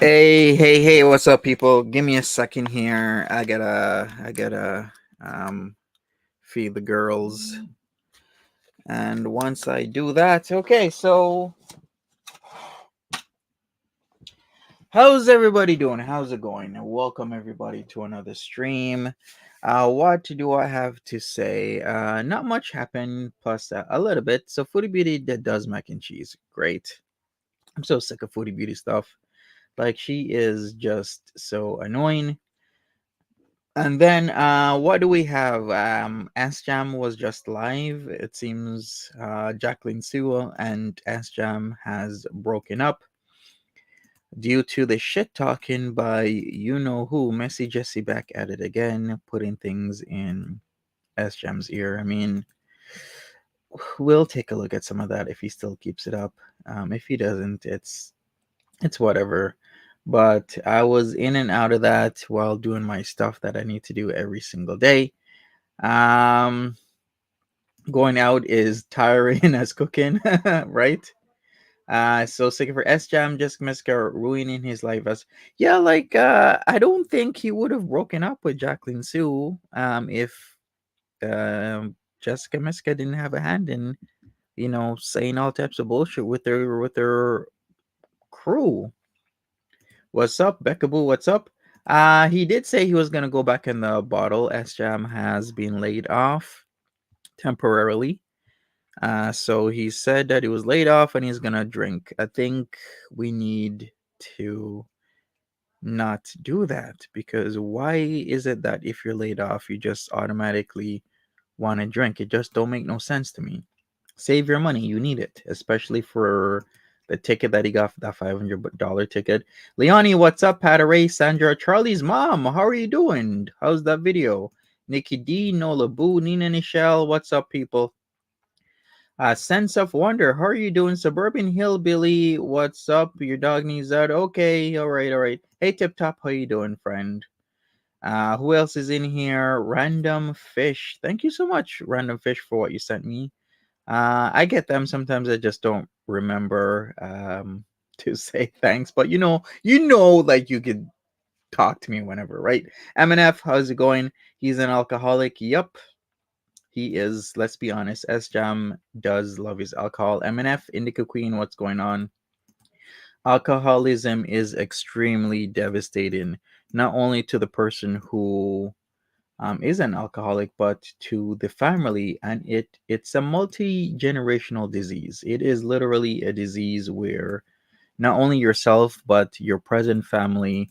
Hey, what's up, people? Give me a second here. I gotta feed the girls. And once I do that, okay, so how's everybody doing? How's it going? Welcome everybody to another stream. What do I have to say? Not much happened, plus a little bit. So Foodie Beauty that does mac and cheese. Great. I'm so sick of Foodie Beauty stuff. Like, she is just so annoying. And then what do we have? Sjam was just live. It seems Jacqueline Sewell and Sjam has broken up due to the shit talking by you know who. Messy Jesse back at it again, putting things in Sjam's ear. I mean, we'll take a look at some of that if he still keeps it up. If he doesn't, it's whatever. But I was in and out of that while doing my stuff that I need to do every single day. Going out is tiring as cooking, right? So sick of her. Sjam just Miska ruining his life as yeah, like I don't think he would have broken up with Jacqueline Sue if Jessica Miska didn't have a hand in, saying all types of bullshit with her crew. What's up, Beckaboo? What's up? He did say he was gonna go back in the bottle. Sjam has been laid off temporarily. So he said that he was laid off and he's gonna drink. I think we need to not do that because why is it that if you're laid off you just automatically want to drink? It just don't make no sense to me. Save your money, you need it, especially for the ticket that he got for that $500 ticket. Leonie, what's up? Pat Ray, Sandra, Charlie's mom, how are you doing? How's that video? Nikki D, Nola Boo, Nina Nichelle, what's up, people? Sense of Wonder, how are you doing? Suburban Hillbilly, what's up? Your dog needs that. Okay, all right, all right. Hey, Tip Top, how you doing, friend? Who else is in here? Random Fish. Thank you so much, Random Fish, for what you sent me. I get them sometimes. I just don't remember to say thanks. But like you could talk to me whenever, right? MNF, how's it going? He's an alcoholic. Yup, he is. Let's be honest. S Jam does love his alcohol. MNF, Indica Queen, what's going on? Alcoholism is extremely devastating, not only to the person who is an alcoholic, but to the family, and it's a multi-generational disease. It is literally a disease where not only yourself but your present family,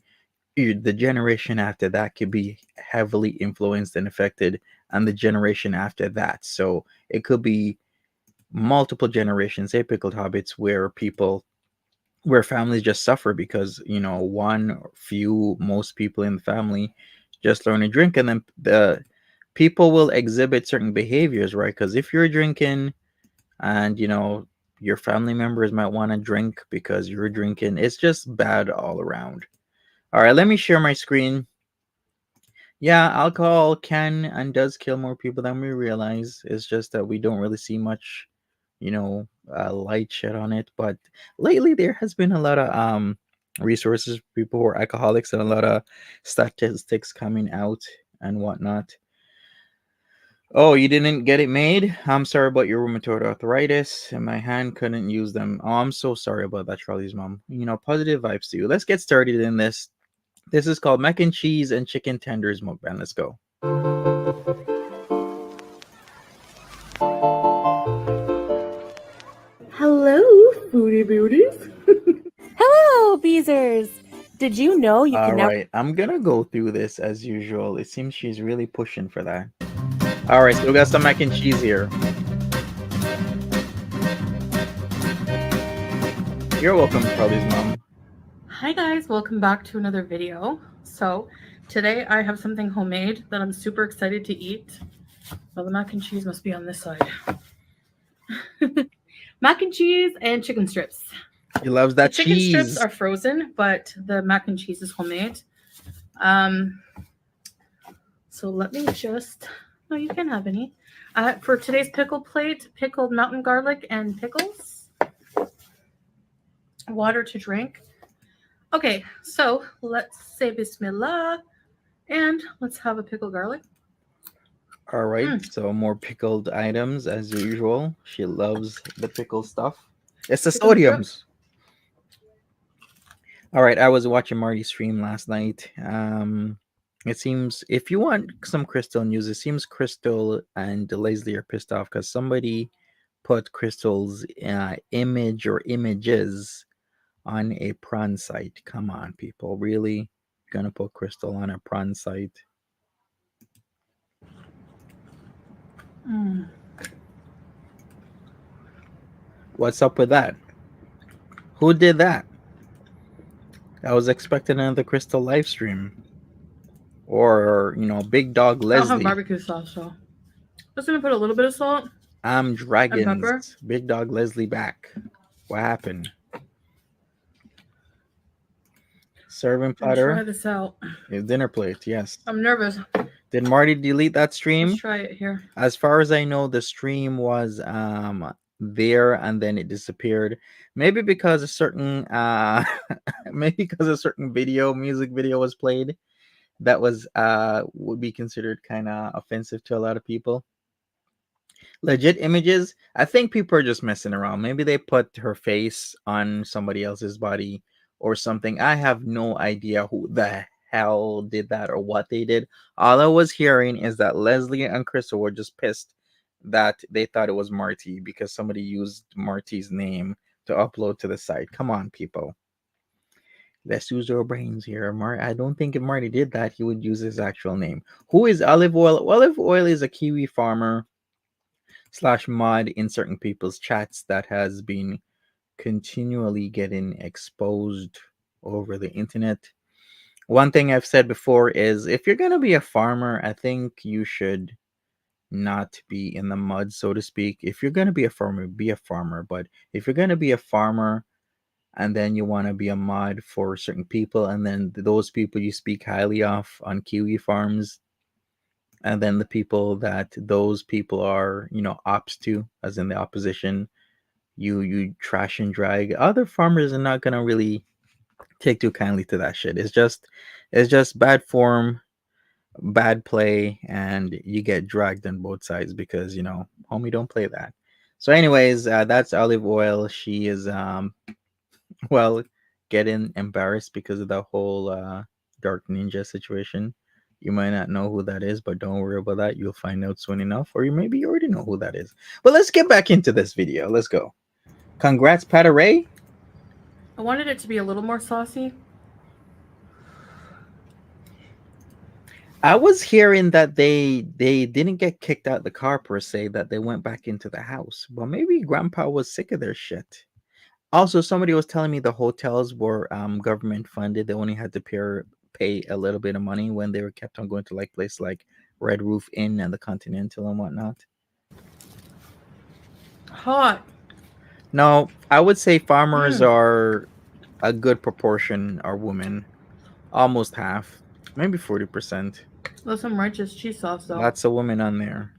the generation after that could be heavily influenced and affected, and the generation after that. So it could be multiple generations, apical habits where families just suffer because one or few most people in the family just learn to drink, and then the people will exhibit certain behaviors, right? Because if you're drinking and your family members might want to drink because you're drinking, it's just bad all around. All right, let me share my screen. Yeah, alcohol can and does kill more people than we realize. It's just that we don't really see much, light shed on it. But lately, there has been a lot of resources for people who are alcoholics and a lot of statistics coming out and whatnot. Oh, you didn't get it made? I'm sorry about your rheumatoid arthritis and my hand couldn't use them. Oh, I'm so sorry about that, Charlie's mom. Positive vibes to you. Let's get started in this. This is called mac and cheese and chicken tenders mukbang. Let's go. Hello, Foodi Beauties. Hello, Beezers! Did you know you All can now right, I'm gonna go through this as usual. It seems she's really pushing for that. All right, so we got some mac and cheese here. You're welcome, Charlie's mom. Hi guys, welcome back to another video. So today I have something homemade that I'm super excited to eat. Well, the mac and cheese must be on this side. Mac and cheese and chicken strips. He loves The that chicken strips cheese. are frozen, but the mac and cheese is homemade. Um, so let me just. No, you can have any. For today's pickle plate, pickled mountain garlic and pickles. Water to drink. Okay, so let's say Bismillah and let's have a pickled garlic. All right, so more pickled items as usual. She loves the pickle stuff. It's the Chicken sodiums. strips. All right, I was watching Marty's stream last night. It seems if you want some Crystal news, it seems Crystal and Leslie are pissed off because somebody put Crystal's image or images on a prawn site. Come on, people, really gonna put Crystal on a prawn site? Mm. What's up with that? Who did that? I was expecting another Crystal live stream. Or, Big Dog I don't have Leslie. barbecue sauce, so I'm just gonna put a little bit of salt I'm and Dragons. pepper. Big Dog Leslie back. What happened? Serving And try platter. this out. Dinner plate, yes. I'm nervous. Did Marty delete that Let's stream? try it here. As far as I know, the stream was there and then it disappeared. Maybe because a certain maybe because a certain music video was played that was would be considered kind of offensive to a lot of people. Legit images, I think people are just messing around. Maybe they put her face on somebody else's body or something. I have no idea who the hell did that or what they did. All I was hearing is that Leslie and Crystal were just pissed that they thought it was Marty because somebody used Marty's name to upload to the site. Come on, people. Let's use our brains here. I don't think if Marty did that, he would use his actual name. Who is Olive Oil? Olive Oil is a Kiwi farmer slash mod in certain people's chats that has been continually getting exposed over the internet. One thing I've said before is if you're going to be a farmer, I think you should not be in the mud, so to speak. If you're going to be a farmer, be a farmer. But if you're going to be a farmer and then you want to be a mod for certain people, and then those people you speak highly of on Kiwi farms, and then the people that those people are, ops to, as in the opposition, you trash and drag. Other farmers are not gonna really take too kindly to that shit. It's just bad form, bad play, and you get dragged on both sides because homie don't play that. So, anyways, that's Olive Oil. She is well, getting embarrassed because of the whole Dark Ninja situation. You might not know who that is, but don't worry about that. You'll find out soon enough, or maybe you already know who that is. But let's get back into this video. Let's go. Congrats, Pataray. I wanted it to be a little more saucy. I was hearing that they didn't get kicked out the car per se, that they went back into the house. But maybe Grandpa was sick of their shit. Also, somebody was telling me the hotels were government funded. They only had to pay a little bit of money when they were kept on going to like places like Red Roof Inn and the Continental and whatnot. Hot. No, I would say farmers are a good proportion are women, almost half, maybe 40%. There's some righteous cheese sauce though. Lots of women on there.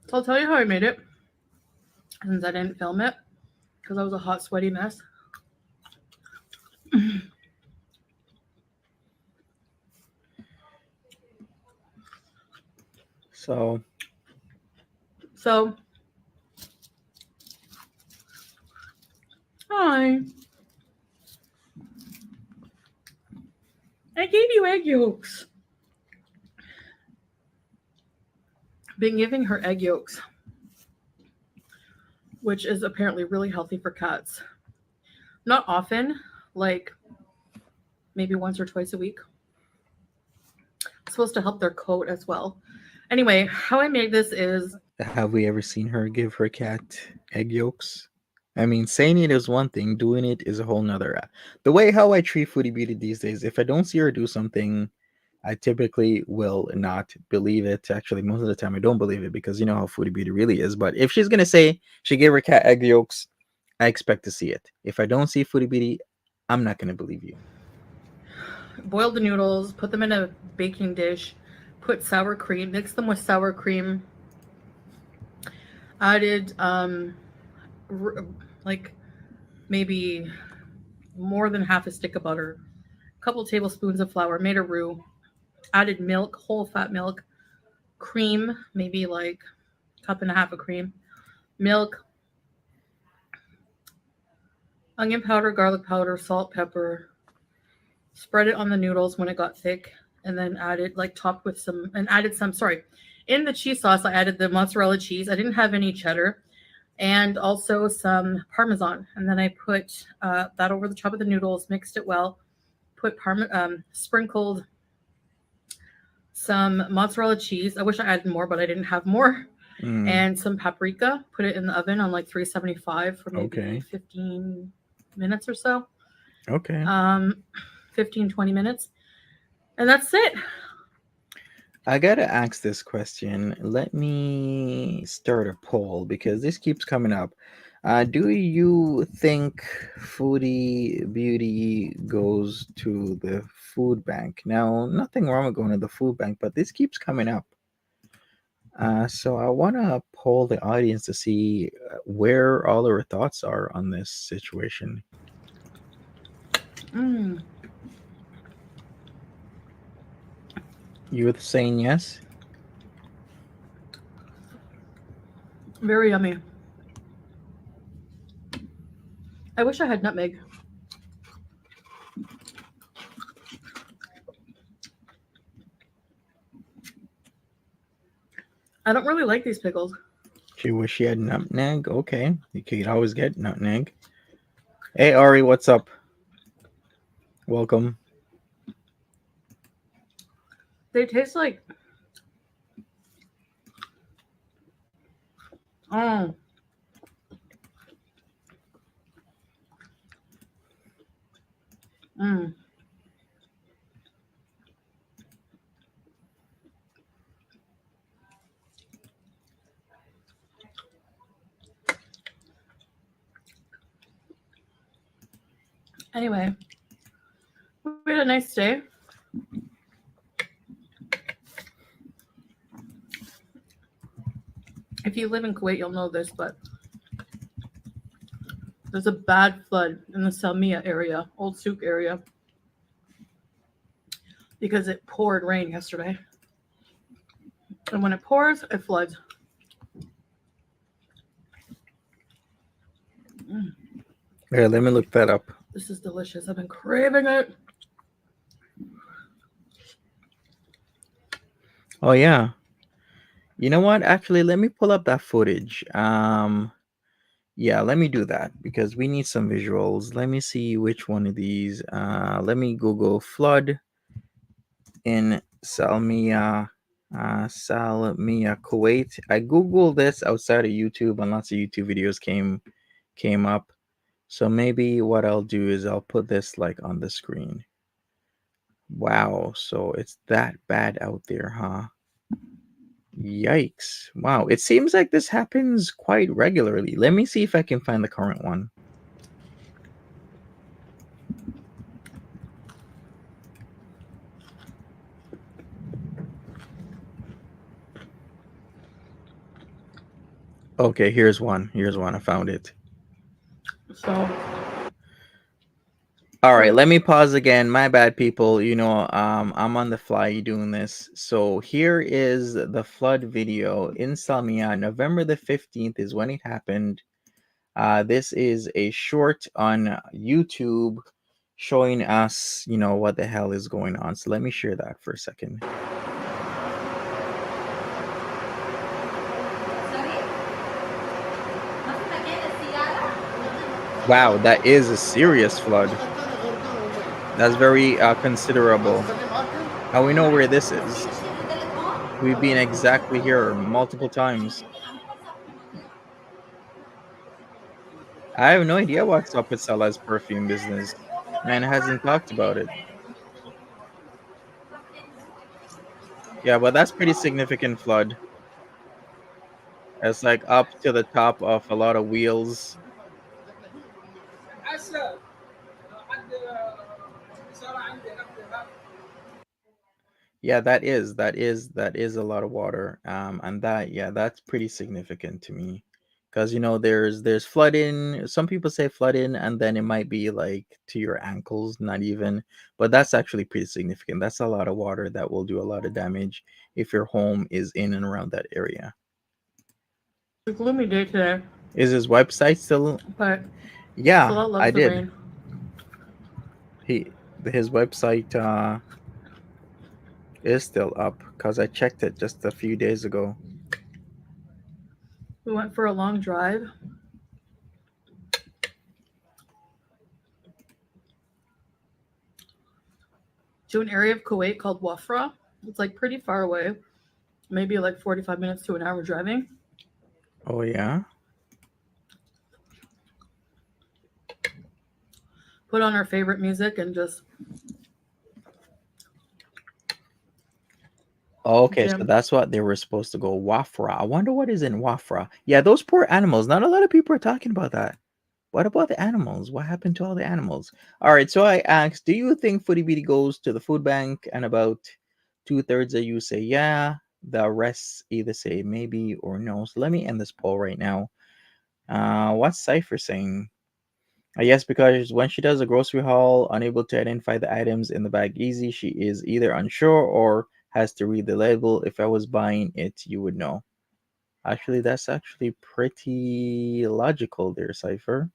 So I'll tell you how I made it, since I didn't film it, because I was a hot, sweaty mess. So hi. I gave you egg yolks. Been giving her egg yolks, which is apparently really healthy for cats. Not often, like maybe once or twice a week. It's supposed to help their coat as well. Anyway, how I made this is... Have we ever seen her give her cat egg yolks? I mean, saying it is one thing, doing it is a whole nother. The way how I treat Foodie Beauty these days, if I don't see her do something, I typically will not believe it. Actually, most of the time I don't believe it because you know how Foodie Beauty really is. But if she's gonna say she gave her cat egg yolks, I expect to see it. If I don't see Foodie Beauty, I'm not gonna believe you. Boil the noodles, put them in a baking dish, put sour cream, mix them with sour cream. Added like maybe more than half a stick of butter, a couple tablespoons of flour, made a roux, added milk, whole fat milk, cream, maybe like a cup and a half of cream, milk, onion powder, garlic powder, salt, pepper. Spread it on the noodles when it got thick, and then added, like, topped with some, and added some, in the cheese sauce, I added the mozzarella cheese. I didn't have any cheddar, and also some Parmesan. And then I put that over the top of the noodles, mixed it well, put sprinkled some mozzarella cheese. I wish I added more, but I didn't have more. And some paprika. Put it in the oven on like 375 for maybe 15 minutes or so. Okay. 15, 20 minutes. And that's it. I gotta ask this question. Let me start a poll because this keeps coming up. Do you think Foodie Beauty goes to the food bank? Now, nothing wrong with going to the food bank, but this keeps coming up. So I want to poll the audience to see where all their thoughts are on this situation. Mm, You were saying yes? very yummy. I wish I had nutmeg. I don't really like these pickles. She wish she had nutmeg. Okay, you could always get nutmeg. Hey Ari, what's up? Welcome. They taste like oh. Mm. Anyway, we had a nice day. If you live in Kuwait, you'll know this, but there's a bad flood in the Salmiya area, Old Souk area, because it poured rain yesterday. And when it pours, it floods. Here, let me look that up. This is delicious. I've been craving it. Oh yeah. You know what? Actually, let me pull up that footage. Yeah, let me do that because we need some visuals. Let me see which one of these. Let me Google flood in Salmiya, Salmiya, Kuwait. I googled this outside of YouTube, and lots of YouTube videos came up. So maybe what I'll do is I'll put this like on the screen. Wow, so it's that bad out there, huh? Yikes. Wow, it seems like this happens quite regularly. Let me see if I can find the current one. Okay, here's one. Here's one. I found it. So, All right, let me pause again. My bad, people. I'm on the fly doing this. So here is the flood video in Salmiya. November the 15th is when it happened. This is a short on YouTube showing us, what the hell is going on. So let me share that for a second. Wow, that is a serious flood. That's very considerable. And we know where this is. We've been exactly here multiple times. I have no idea what's up with Salah's perfume business. Man hasn't talked about it. Yeah, but that's pretty significant flood. It's like up to the top of a lot of wheels. Yeah, that is a lot of water. And that's pretty significant to me. Because there's flooding. Some people say flooding, and then it might be like to your ankles, not even. But that's actually pretty significant. That's a lot of water that will do a lot of damage if your home is in and around that area. it's a gloomy day today, Is his website still? but Yeah, Salah loves I the did. rain. His website is still up because I checked it just a few days ago. We went for a long drive. To an area of Kuwait called Wafra. It's like pretty far away, maybe like 45 minutes to an hour driving. Oh yeah. Put on our favorite music and just Okay, so Jim. that's what they were supposed to go Wafra. I wonder what is in Wafra. Yeah, those poor animals. Not a lot of people are talking about that. What about the animals? What happened to all the animals? All right, so I asked, do you think Foodie Beauty goes to the food bank? And about two-thirds of you say yeah. The rest either say maybe or no. So let me end this poll right now. What's Cypher saying? Yes, because when she does a grocery haul, unable to identify the items in the bag easy, she is either unsure or has to read the label. If I was buying it, you would know. Actually, that's actually pretty logical there, Cypher.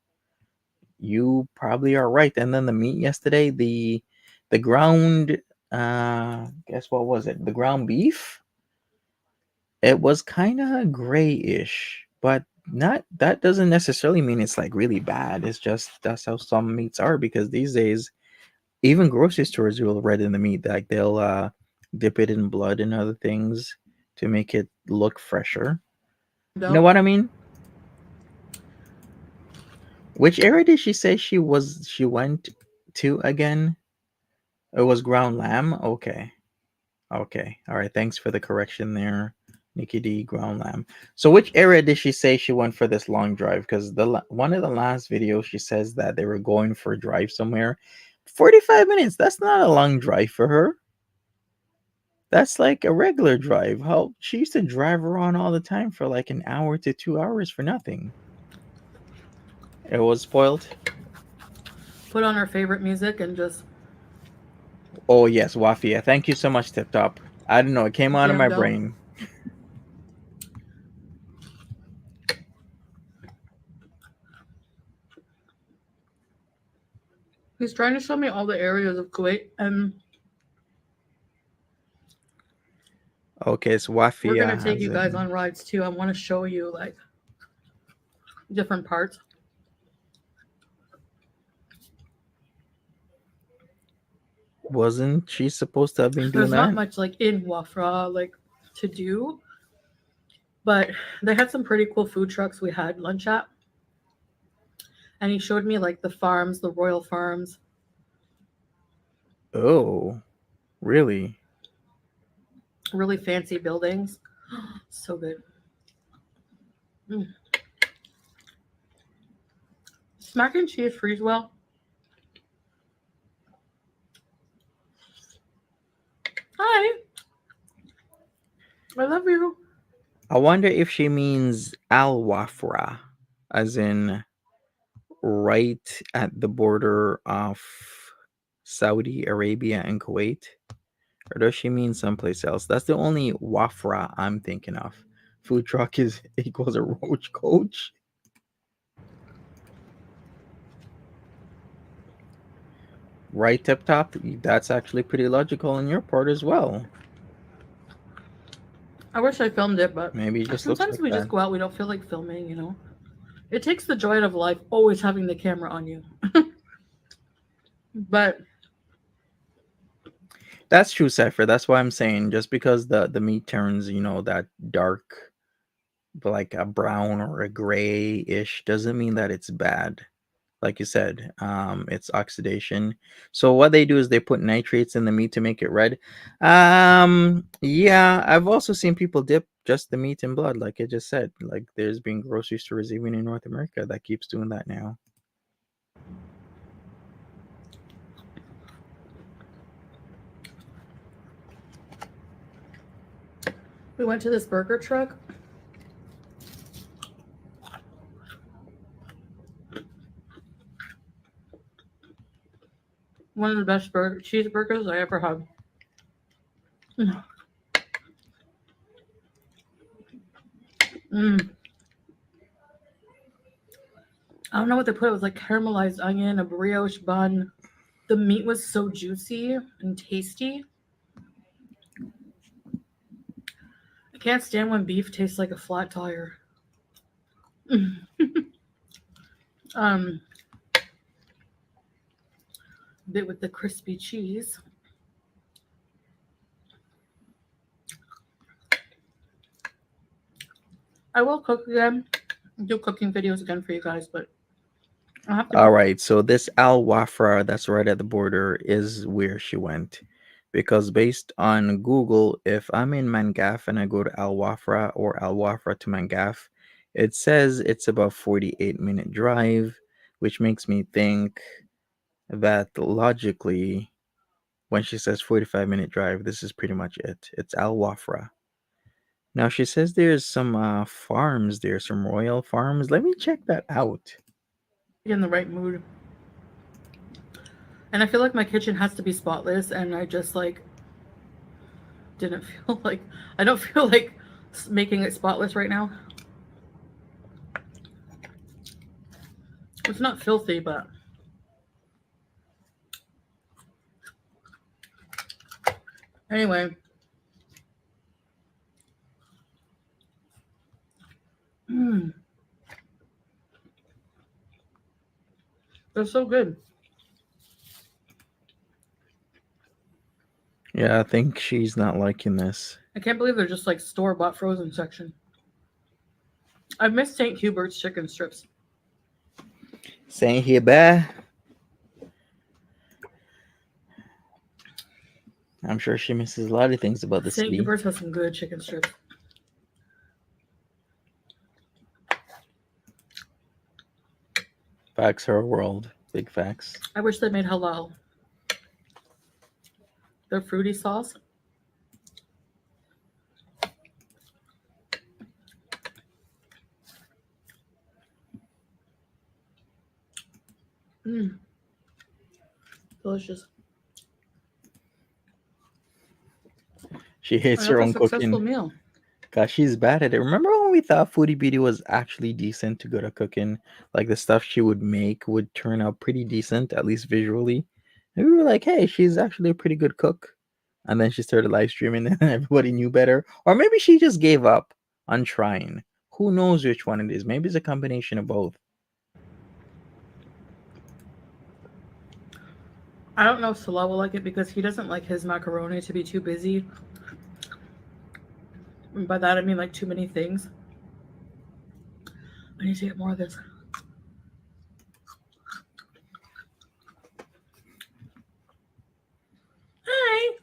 You probably are right. And then the meat yesterday, the ground guess what was it? The ground beef? It was kind of grayish, but not that doesn't necessarily mean it's like really bad. It's just that's how some meats are because these days even grocery stores will redden the meat. Like they'll dip it in blood and other things to make it look fresher. You know Don't. what I mean? Which area did she say she went to again? It was ground lamb. Okay. Okay. All right. Thanks for the correction there, Nikki D. Ground lamb. So, which area did she say she went for this long drive? Because one of the last videos she says that they were going for a drive somewhere. 45 minutes. That's not a long drive for her. That's like a regular drive. How she used to drive around all the time for like an hour to 2 hours for nothing. It was spoiled. Put on our favorite music and just Oh yes, Wafia. Thank you so much, Tip Top. I don't know. It came out of my jammed out. brain. He's trying to show me all the areas of Kuwait, and Okay, so we're Wafia gonna take has you it. guys on rides too. I want to show you like different parts. Wasn't she supposed to have been doing There's not that? much like in Wafra like to do, but they had some pretty cool food trucks we had lunch at, and he showed me like the farms, the royal farms. Oh, really? Really fancy buildings. So good. Mm. Does mac and cheese freeze well? Hi, I love you. I wonder if she means Al Wafra, as in right at the border of Saudi Arabia and Kuwait, or does she mean someplace else? That's the only Wafra I'm thinking of. Food truck is equals a roach coach. Right, Tip Top. That's actually pretty logical on your part as well. I wish I filmed it, but Maybe it just looks sometimes like we that. just go out. We don't feel like filming, you know. It takes the joy out of life always having the camera on you. But That's true, Cypher. That's why I'm saying just because the meat turns, that dark, like a brown or a gray-ish, doesn't mean that it's bad. Like you said, it's oxidation. So what they do is they put nitrates in the meat to make it red. Yeah, I've also seen people dip just the meat in blood, like I just said. Like there's been grocery stores even in North America that keeps doing that now. we went to this burger truck. One of the best cheeseburgers I ever had. Mm. I don't know what they put. It was like caramelized onion, a brioche bun. The meat was so juicy and tasty. I can't stand when beef tastes like a flat tire. um, bit with the crispy cheese. I will cook again, do cooking videos again for you guys, but I have to All go. right, so this Al Wafra that's right at the border is where she went. because based on Google, if I'm in Mangaf and I go to Al Wafra or Al Wafra to Mangaf, it says it's about 48-minute drive, which makes me think that logically, when she says 45-minute drive, this is pretty much it. It's Al Wafra. Now she says there's some farms there, some royal farms. Let me check that out. In the right mood. And I feel like my kitchen has to be spotless, and I just like didn't feel like I don't feel like making it spotless right now. It's not filthy, but anyway. Mm, they're so good. Yeah, I think she's not liking this. I can't believe they're just like store bought frozen section. I miss St. Hubert's chicken strips. Saying here, bear. I'm sure she misses a lot of things about the St. city. Hubert's has some good chicken strips. Facts are a world. Big facts. I wish they made halal. Their fruity sauce. Mmm, delicious. She hates her Another own successful cooking. meal. Gosh, she's bad at it. Remember when we thought Foodie Beauty was actually decent to good at cooking? Like the stuff she would make would turn out pretty decent, at least visually. And we were like, hey, she's actually a pretty good cook. And then she started live streaming and everybody knew better. Or maybe she just gave up on trying. Who knows which one it is? Maybe it's a combination of both. I don't know if Salah will like it because he doesn't like his macaroni to be too busy. And by that I mean like too many things. I need to get more of this. Hi.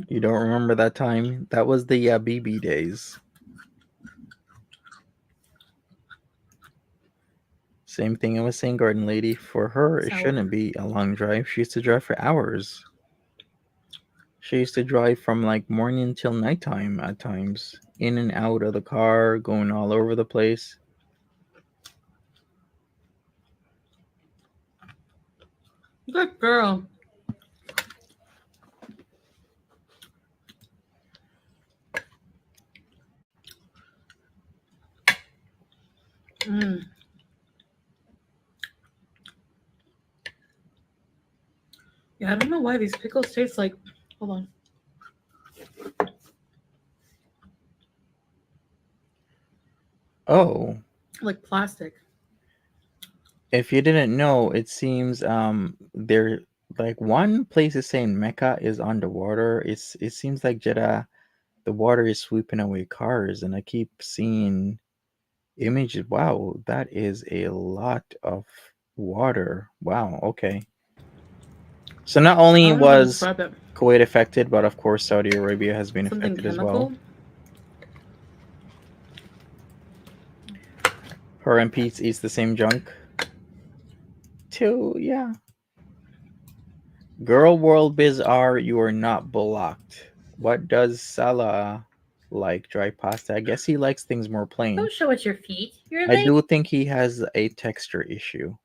You don't remember that time? That was the BB days. Same thing I was saying, Garden Lady. For her, it Sour. shouldn't be a long drive. She used to drive for hours. She used to drive from like morning till nighttime at times, in and out of the car, going all over the place. Good girl. Mm. Yeah, I don't know why these pickles taste like. Hold on. Oh, Like plastic. if you didn't know, it seems there like one place is saying Mecca is underwater. It seems like Jeddah, the water is sweeping away cars, and I keep seeing images. Wow, that is a lot of water. Wow, okay. So not I only don't know how to was describe it. Kuwait affected, but of course Saudi Arabia has been Something affected as well. chemical. Her and Pete's eats the same junk. Too, yeah. Girl World Bizarre, you are not blocked. What does Salah like? Dry pasta? I guess he likes things more plain. Don't show us your feet. You're I late. do think he has a texture issue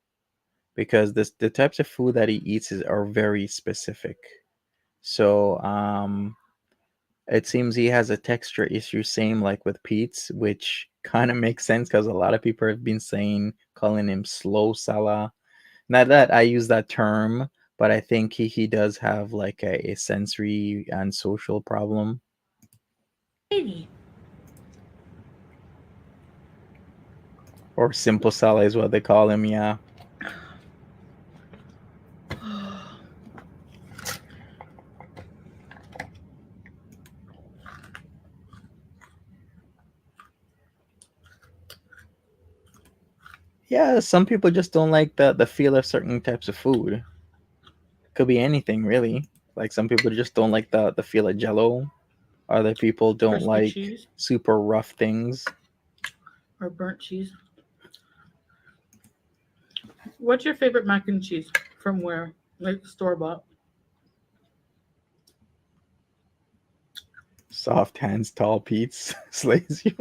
because the types of food that he eats are very specific. So it seems he has a texture issue, same like with Pete's, which kind of makes sense because a lot of people have been calling him slow Salah. Not that I use that term, but I think he does have like a sensory and social problem. Baby. Or simple Salah is what they call him, yeah. Yeah, some people just don't like the feel of certain types of food. Could be anything really. Like some people just don't like the feel of Jello. Other people don't Crispy like cheese super rough things. or burnt cheese. What's your favorite mac and cheese? From where? Like store bought? Soft hands, tall Pete's slays you.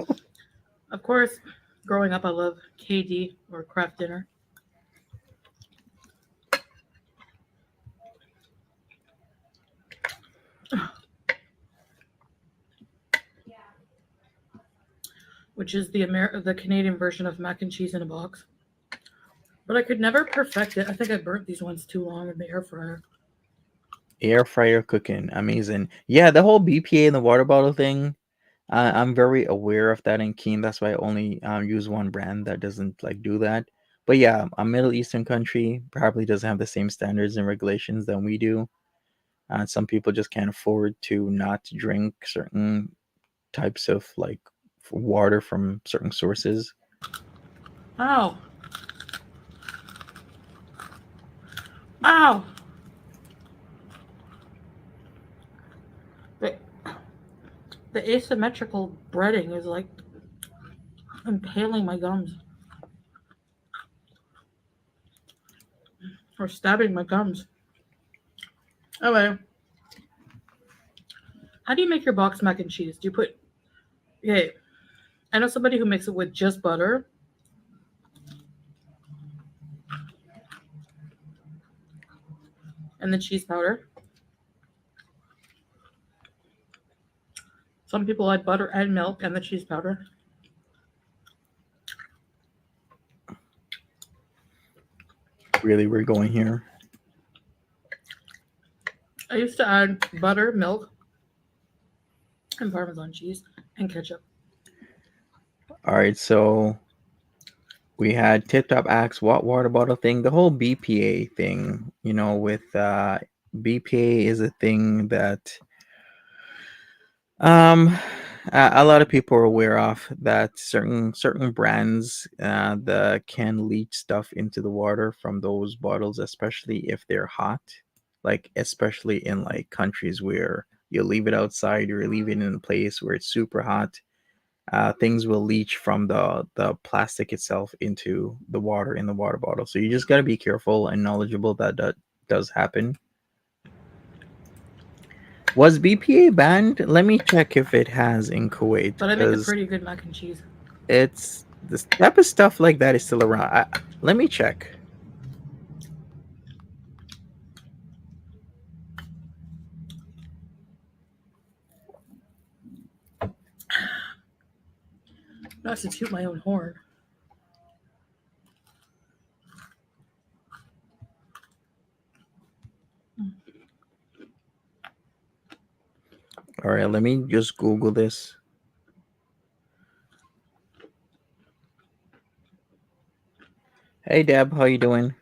Of course, growing up, I love KD or Kraft Dinner. Which is the Canadian version of mac and cheese in a box. But I could never perfect it. I think I burnt these ones too long in the air fryer. Air fryer cooking, amazing. Yeah, the whole BPA in the water bottle thing. I'm very aware of that in Keen. That's why I only use one brand that doesn't like do that. But yeah, a Middle Eastern country probably doesn't have the same standards and regulations than we do. Some people just can't afford to not drink certain types of like water from certain sources. Ow! Ow! The, the asymmetrical breading is like impaling my gums. Or stabbing my gums. Anyway, how do you make your box mac and cheese? Do you put... Okay, I know somebody who makes it with just butter. And the cheese powder. Some people add butter and milk and the cheese powder. Really, we're going here. I used to add butter, milk, and Parmesan cheese and ketchup. All right, so we had Tip Top Axe, what water bottle thing, the whole BPA thing. With BPA is a thing that a lot of people are aware of, that certain brands that can leach stuff into the water from those bottles, especially if they're hot, like especially in like countries where you leave it outside or leave it in a place where it's super hot. Things will leach from the plastic itself into the water in the water bottle. So you just got to be careful and knowledgeable that does happen. Was BPA banned? Let me check if it has in Kuwait, But I make a because pretty good mac and cheese. it's this type of stuff like that is still around. Let me check. Not to toot my own horn. All right, let me just Google this. Hey Deb, how you doing?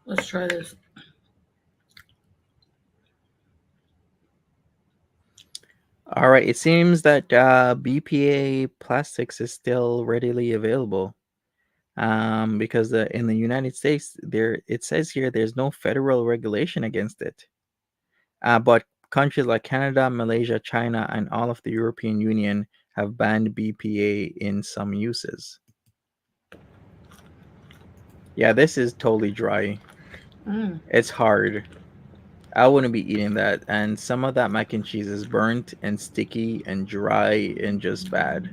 Let's try this. All right, it seems that BPA plastics is still readily available. Because in the United States, there it says here there's no federal regulation against it. But countries like Canada, Malaysia, China, and all of the European Union have banned BPA in some uses. Yeah, this is totally dry. Mm. It's hard. I wouldn't be eating that. And some of that mac and cheese is burnt and sticky and dry and just bad.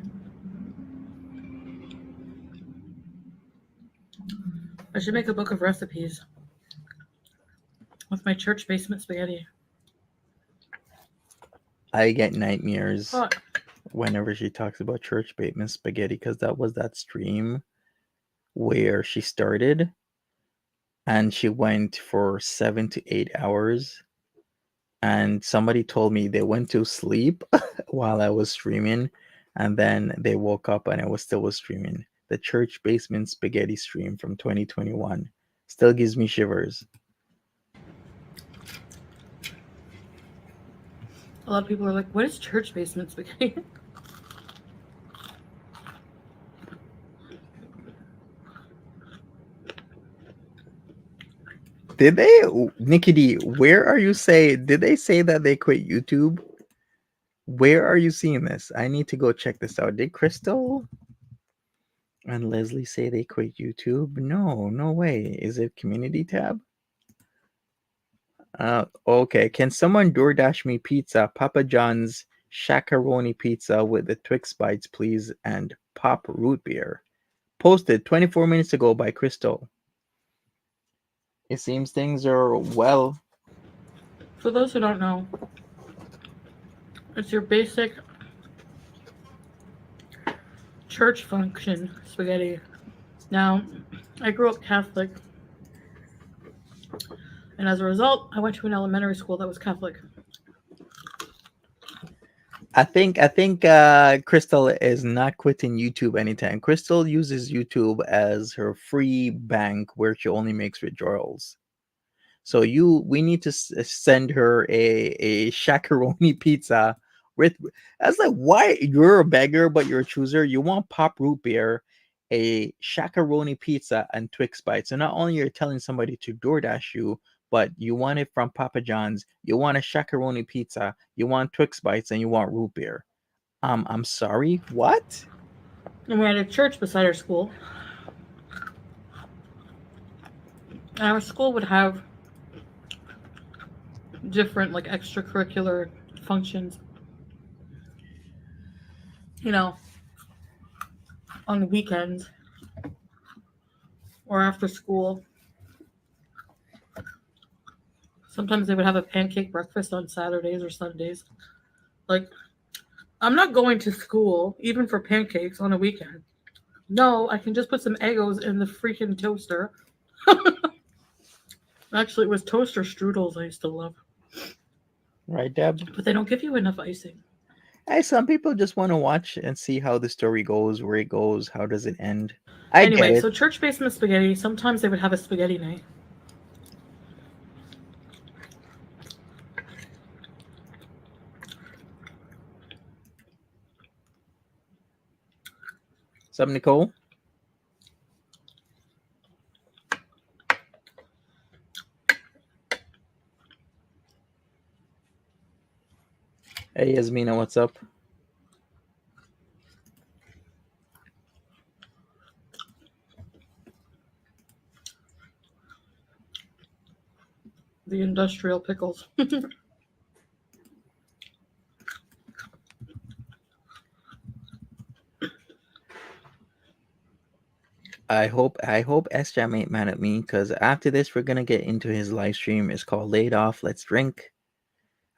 I should make a book of recipes with my church basement spaghetti. I get nightmares Hot. whenever she talks about church basement spaghetti, because that was that stream where she started and she went for 7 to 8 hours. And somebody told me they went to sleep while I was streaming, and then they woke up and I was streaming. The church basement spaghetti stream from 2021 still gives me shivers. A lot of people are like, what is church basement spaghetti? Did they, Nikki D? Where are you say? Did they say that they quit YouTube? Where are you seeing this? I need to go check this out. Did Crystal and Leslie say they quit YouTube? No, no way. Is it community tab? Okay. Can someone DoorDash me pizza, Papa John's shakaroni pizza with the Twix bites, please, and pop root beer? Posted 24 minutes ago by Crystal. It seems things are well. For those who don't know, it's your basic church function spaghetti. Now, I grew up Catholic, and as a result, I went to an elementary school that was Catholic. I think Crystal is not quitting YouTube anytime. Crystal uses YouTube as her free bank where she only makes withdrawals. So we need to send her a shakaroni pizza with. I was like, why you're a beggar but you're a chooser? You want pop root beer, a shakaroni pizza, and Twix bites. So not only you're telling somebody to DoorDash you, but you want it from Papa John's. You want a shakaroni pizza. You want Twix bites, and you want root beer. I'm sorry. What? And we had a church beside our school. And our school would have different like extracurricular functions. You know, on the weekends or after school. Sometimes they would have a pancake breakfast on Saturdays or Sundays. Like, I'm not going to school even for pancakes on a weekend. No, I can just put some Eggos in the freaking toaster. Actually, it was toaster strudels I used to love. Right, Deb? But they don't give you enough icing. Hey, some people just want to watch and see how the story goes, where it goes, how does it end. I get Anyway, it. so church basement spaghetti, sometimes they would have a spaghetti night. What's up, Nicole? Hey, Yasmina, what's up? The industrial pickles. I hope Sjam ain't mad at me because after this we're gonna get into his live stream. It's called Laid Off. Let's drink.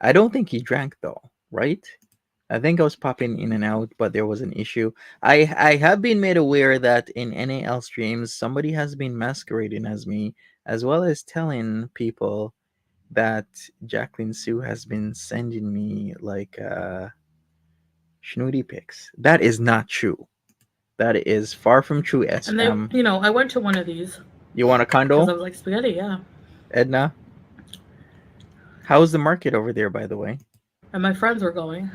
I don't think he drank though, right? I think I was popping in and out, but there was an issue. I have been made aware that in NAL streams somebody has been masquerading as me, as well as telling people that Jacqueline Sue has been sending me like snooty pics. That is not true. That is far from true, And they, SM. I went to one of these You want a because condo, I was like, spaghetti, yeah. Edna? How's the market over there, by the way? And my friends were going.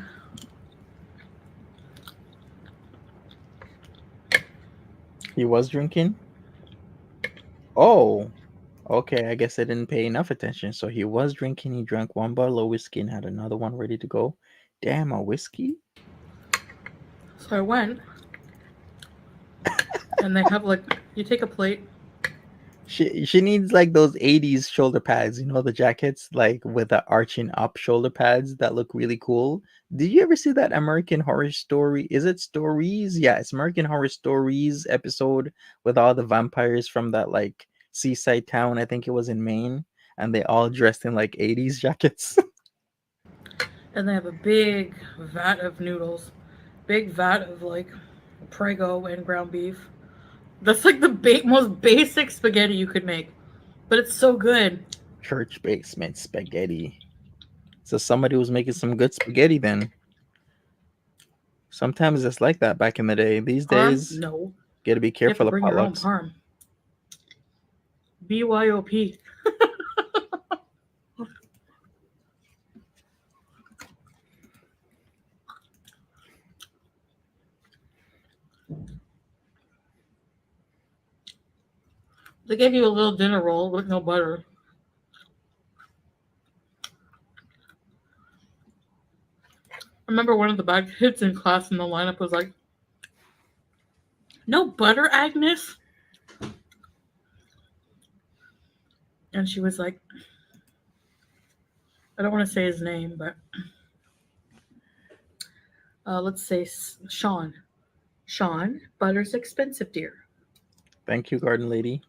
He was drinking? Oh, okay. I guess I didn't pay enough attention. So he was drinking. He drank one bottle of whiskey and had another one ready to go. Damn, a whiskey? So I went, and they have like, you take a plate. She needs like those 80s shoulder pads, you know, the jackets like with the arching up shoulder pads that look really cool. Did you ever see that American Horror Story? Is it Stories? Yeah, it's American Horror Stories episode with all the vampires from that like seaside town. I think it was in Maine, and they all dressed in like 80s jackets. And they have a big vat of noodles, big vat of like Prego and ground beef. That's like the most basic spaghetti you could make, but it's so good. Church basement spaghetti. So somebody was making some good spaghetti then. Sometimes it's like that back in the day. These Parm? days, No. gotta be You have to careful of bring your own potlucks. parm. BYOP. They gave you a little dinner roll with no butter. I remember one of the bad kids in class in the lineup was like, "No butter, Agnes?" And she was like, I don't want to say his name, but let's say Sean. Sean, butter's expensive, dear. Thank you, Garden Lady.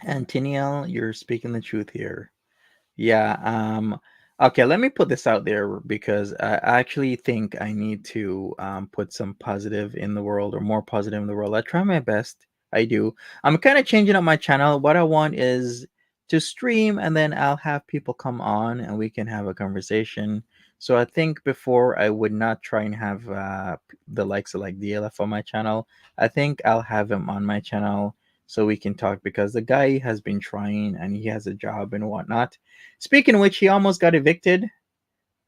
And Tiniel, you're speaking the truth here. Yeah. Okay, let me put this out there because I actually think I need to put some positive in the world or more positive in the world. I try my best. I do. I'm kind of changing up my channel. What I want is to stream and then I'll have people come on and we can have a conversation. So I think before I would not try and have the likes of like DLF on my channel. I think I'll have him on my channel so we can talk because the guy has been trying and he has a job and whatnot. Speaking of which, he almost got evicted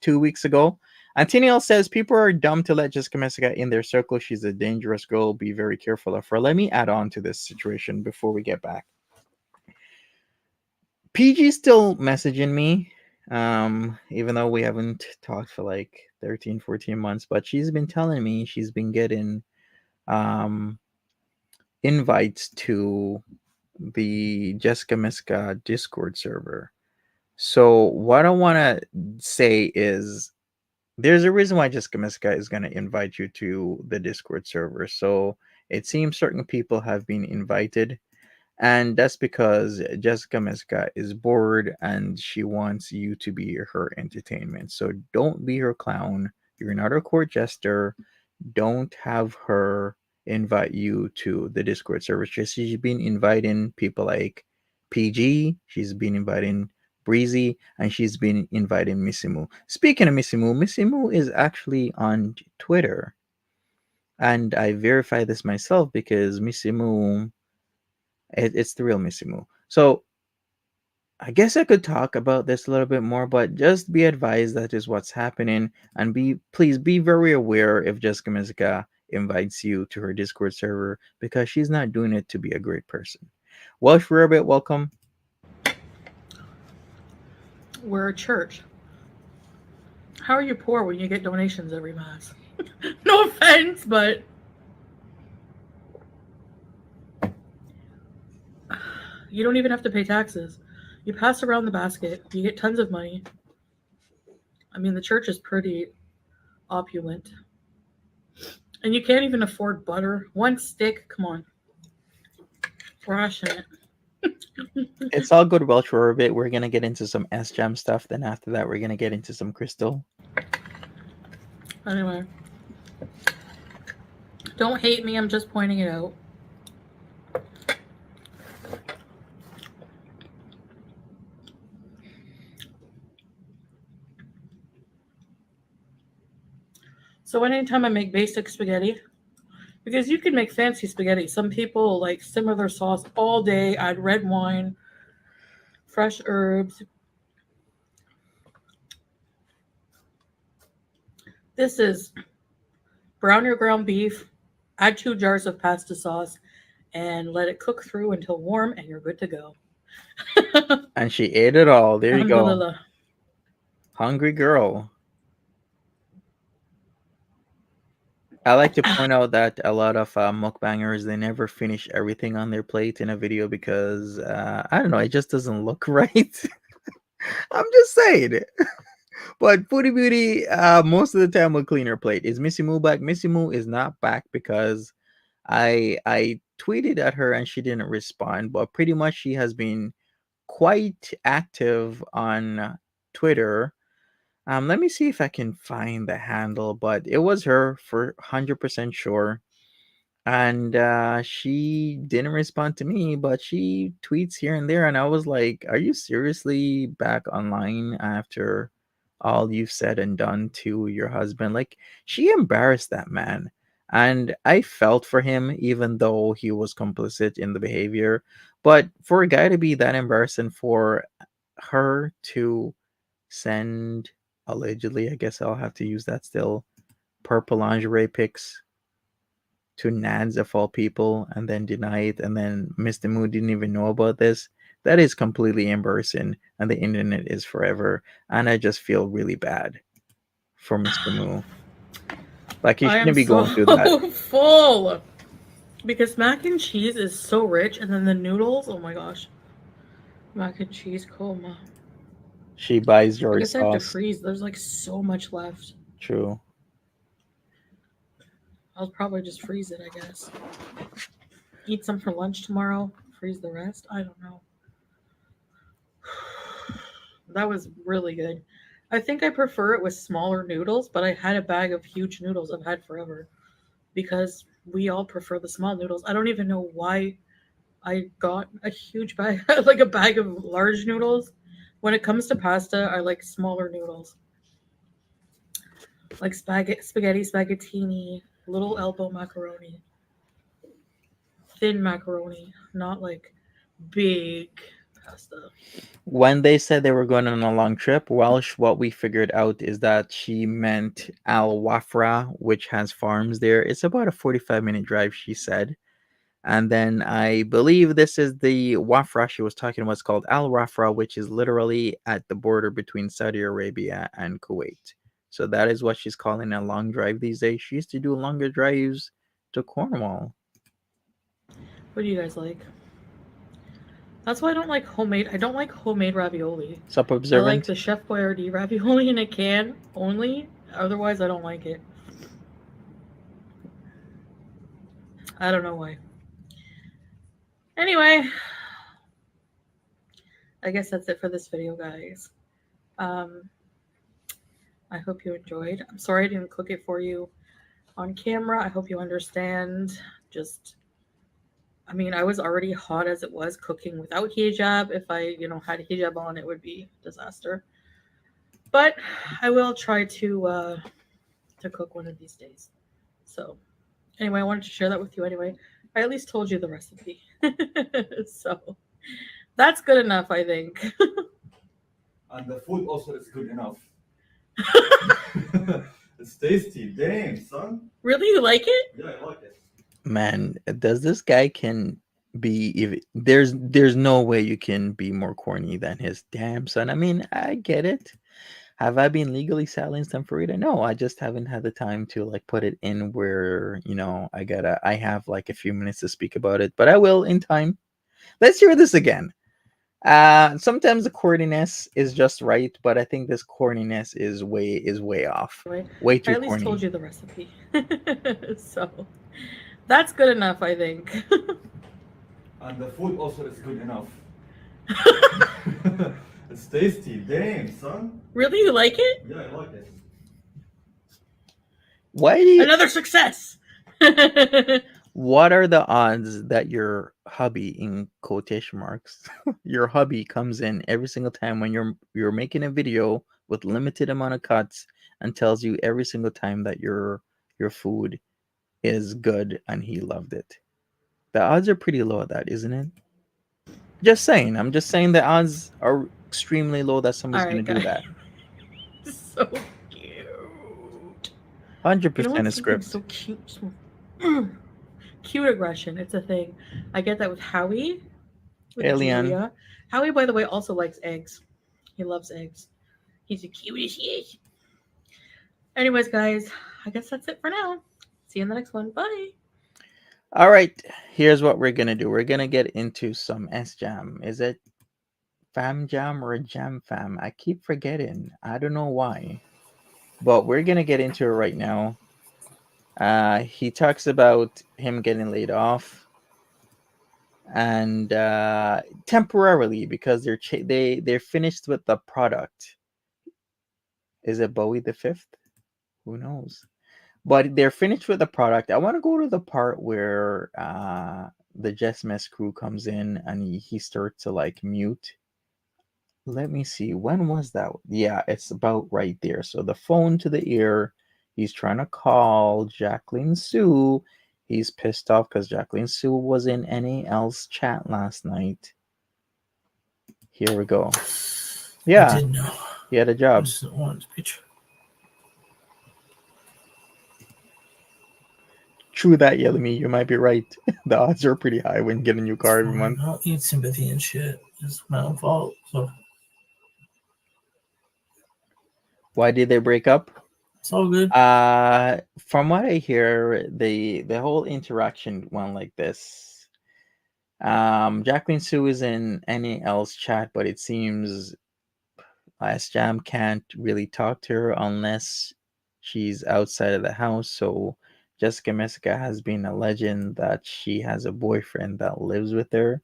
2 weeks ago. Antiniel says people are dumb to let Jessica Messica in their circle. She's a dangerous girl. Be very careful of her. Let me add on to this situation before we get back. PG's still messaging me, even though we haven't talked for like 13, 14 months, but she's been telling me she's been getting um, invites to the Jessica Messica Discord server. So what I want to say is there's a reason why Jessica Miska is going to invite you to the Discord server. So it seems certain people have been invited, and that's because Jessica Miska is bored and she wants you to be her entertainment. So don't be her clown. You're not a court jester. Don't have her invite you to the Discord server. She's been inviting people like PG. She's been inviting Breezy, and she's been inviting Missimu. Speaking of Missimu, Missimu is actually on Twitter, and I verified this myself because Missimu, it's the real Missimu. So I guess I could talk about this a little bit more, but just be advised that is what's happening, and please be very aware if Jessica Mizuka invites you to her Discord server because she's not doing it to be a great person. Welsh Rabbit, welcome. We're a church. How are you poor when you get donations every mass? No offense, but you don't even have to pay taxes. You pass around the basket, you get tons of money. I mean, the church is pretty opulent. And you can't even afford butter. One stick, come on. Ration it. It's all good, Welsh Rabbit. We're gonna get into some Sjam stuff. Then after that, we're gonna get into some Crystal. Anyway. Don't hate me, I'm just pointing it out. So anytime I make basic spaghetti, because you can make fancy spaghetti. Some people like simmer their sauce all day, add red wine, fresh herbs. This is brown your ground beef, add 2 jars of pasta sauce, and let it cook through until warm, and you're good to go. And she ate it all. There you go. Alhamdulillah. Hungry girl. I like to point out that a lot of mukbangers, they never finish everything on their plate in a video because I don't know, it just doesn't look right. I'm just saying. But Foodi Beauty, most of the time will clean her plate. Is Missy Moo back? Missy Moo is not back because I tweeted at her and she didn't respond. But pretty much she has been quite active on Twitter. Let me see if I can find the handle, but it was her for 100% sure. And she didn't respond to me, but she tweets here and there. And I was like, are you seriously back online after all you've said and done to your husband? Like, she embarrassed that man. And I felt for him, even though he was complicit in the behavior. But for a guy to be that embarrassing, for her to send, allegedly, I guess I'll have to use that still, purple lingerie pics to Nads of all people and then deny it, and then Mr. Moo didn't even know about this. That is completely embarrassing, and the internet is forever. And I just feel really bad for Mr. Moo. Like he I am shouldn't be so going through that. full because mac and cheese is so rich, and then the noodles. Oh my gosh, mac and cheese coma. She buys I your guess I have to sauce. freeze. There's like so much left. True. I'll probably just freeze it. I guess. Eat some for lunch tomorrow. Freeze the rest. I don't know. That was really good. I think I prefer it with smaller noodles, but I had a bag of huge noodles I've had forever because we all prefer the small noodles. I don't even know why I got a huge bag, like a bag of large noodles. When it comes to pasta, I like smaller noodles, like spaghetti, spaghettini, little elbow macaroni, thin macaroni, not like big pasta. When they said they were going on a long trip, Welsh, what we figured out is that she meant Al Wafra, which has farms there. It's about a 45-minute drive, she said. And then I believe this is the Wafra she was talking about. It's called Al Wafra, which is literally at the border between Saudi Arabia and Kuwait. So that is what she's calling a long drive these days. She used to do longer drives to Cornwall. What do you guys like? That's why I don't like homemade. I don't like homemade ravioli. Sup, I like observant? the Chef Boyardee ravioli in a can only. Otherwise, I don't like it. I don't know why. Anyway, I guess that's it for this video, guys. I hope you enjoyed. I'm sorry I didn't cook it for you on camera. I hope you understand. I mean, I was already hot as it was cooking without hijab. If I, had hijab on, it would be a disaster. But I will try to cook one of these days. So anyway, I wanted to share that with you anyway. I at least told you the recipe. So that's good enough, I think. And the food also is good enough. It's tasty. Damn, son. Really, you like it? Yeah, I like it. Man, does this guy can be even there's no way you can be more corny than his damn son. I mean, I get it. Have I been legally silenced on Farida? No, I just haven't had the time to like put it in where, I have like a few minutes to speak about it, but I will in time. Let's hear this again. Sometimes the corniness is just right, but I think this corniness is way off. Anyway, Way I too at least corny. told you the recipe. So that's good enough, I think. And the food also is good enough. It's tasty. Damn, son. Really, you like it? Yeah, I like it. Why do you Another success. What are the odds that your hubby, in quotation marks, your hubby comes in every single time when you're making a video with limited amount of cuts and tells you every single time that your food is good and he loved it? The odds are pretty low at that, isn't it? Just saying. I'm just saying the odds are extremely low that somebody's All going right, to do guys. that. So cute. 100% is something script. so cute? Cute aggression. It's a thing. I get that with Howie. With Alien. Julia. Howie, by the way, also likes eggs. He loves eggs. He's the cutest he is. Anyways, guys, I guess that's it for now. See you in the next one. Bye. All right, here's what we're going to do. We're going to get into some Sjam. Is it Fam Jam or Jam Fam? I keep forgetting. I don't know why. But we're going to get into it right now. He talks about him getting laid off and temporarily because they're finished with the product. Is it Bowie the Fifth? Who knows? But they're finished with the product. I want to go to the part where the Jess Mess crew comes in and he starts to like mute. Let me see. When was that? Yeah, it's about right there. So the phone to the ear. He's trying to call Jacqueline Sue. He's pissed off because Jacqueline Sue was in NAL's chat last night. Here we go. Yeah, I didn't know. he had a I job. just wanted to picture. True that, Yellow Me. You might be right. The odds are pretty high when you get a new car every month. I don't need sympathy and shit. It's my own fault. So Why did they break up? it's all good. From what I hear, the whole interaction went like this. Jacqueline Sue is in any else chat, but it seems Sjam can't really talk to her unless she's outside of the house. So Jessica Messica has been alleging that she has a boyfriend that lives with her.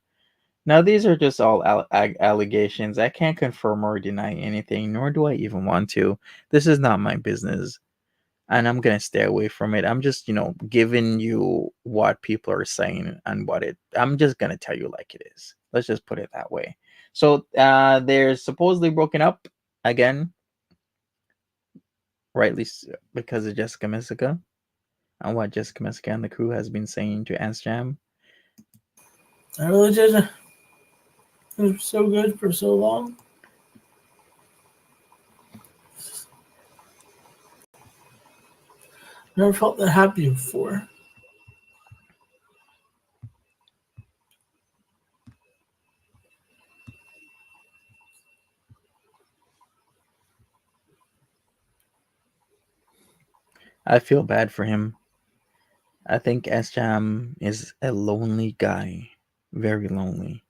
Now, these are just all allegations. I can't confirm or deny anything, nor do I even want to. This is not my business, and I'm gonna stay away from it. I'm just, giving you what people are saying and what it. I'm just gonna tell you like it is. Let's just put it that way. So, they're supposedly broken up again, rightly because of Jessica Messica and what Jessica Messica and the crew has been saying to Jam. I really did. It was so good for so long. Never felt that happy before. I feel bad for him. I think Jam is a lonely guy, very lonely.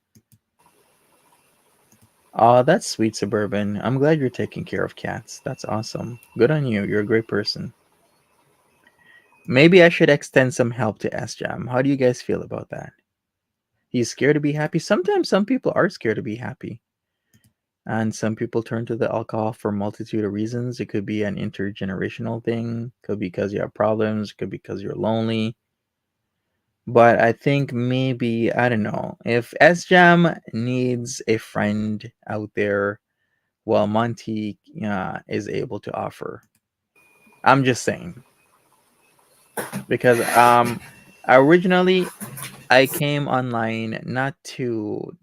Oh, that's sweet, Suburban. I'm glad you're taking care of cats. That's awesome. Good on you. You're a great person. Maybe I should extend some help to Jam. How do you guys feel about that? He's scared to be happy. Sometimes some people are scared to be happy. And some people turn to the alcohol for a multitude of reasons. It could be an intergenerational thing, could be because you have problems, could be because you're lonely. But I think maybe, I don't know, if Jam needs a friend out there, well, Monty is able to offer. I'm just saying. Because originally I came online not to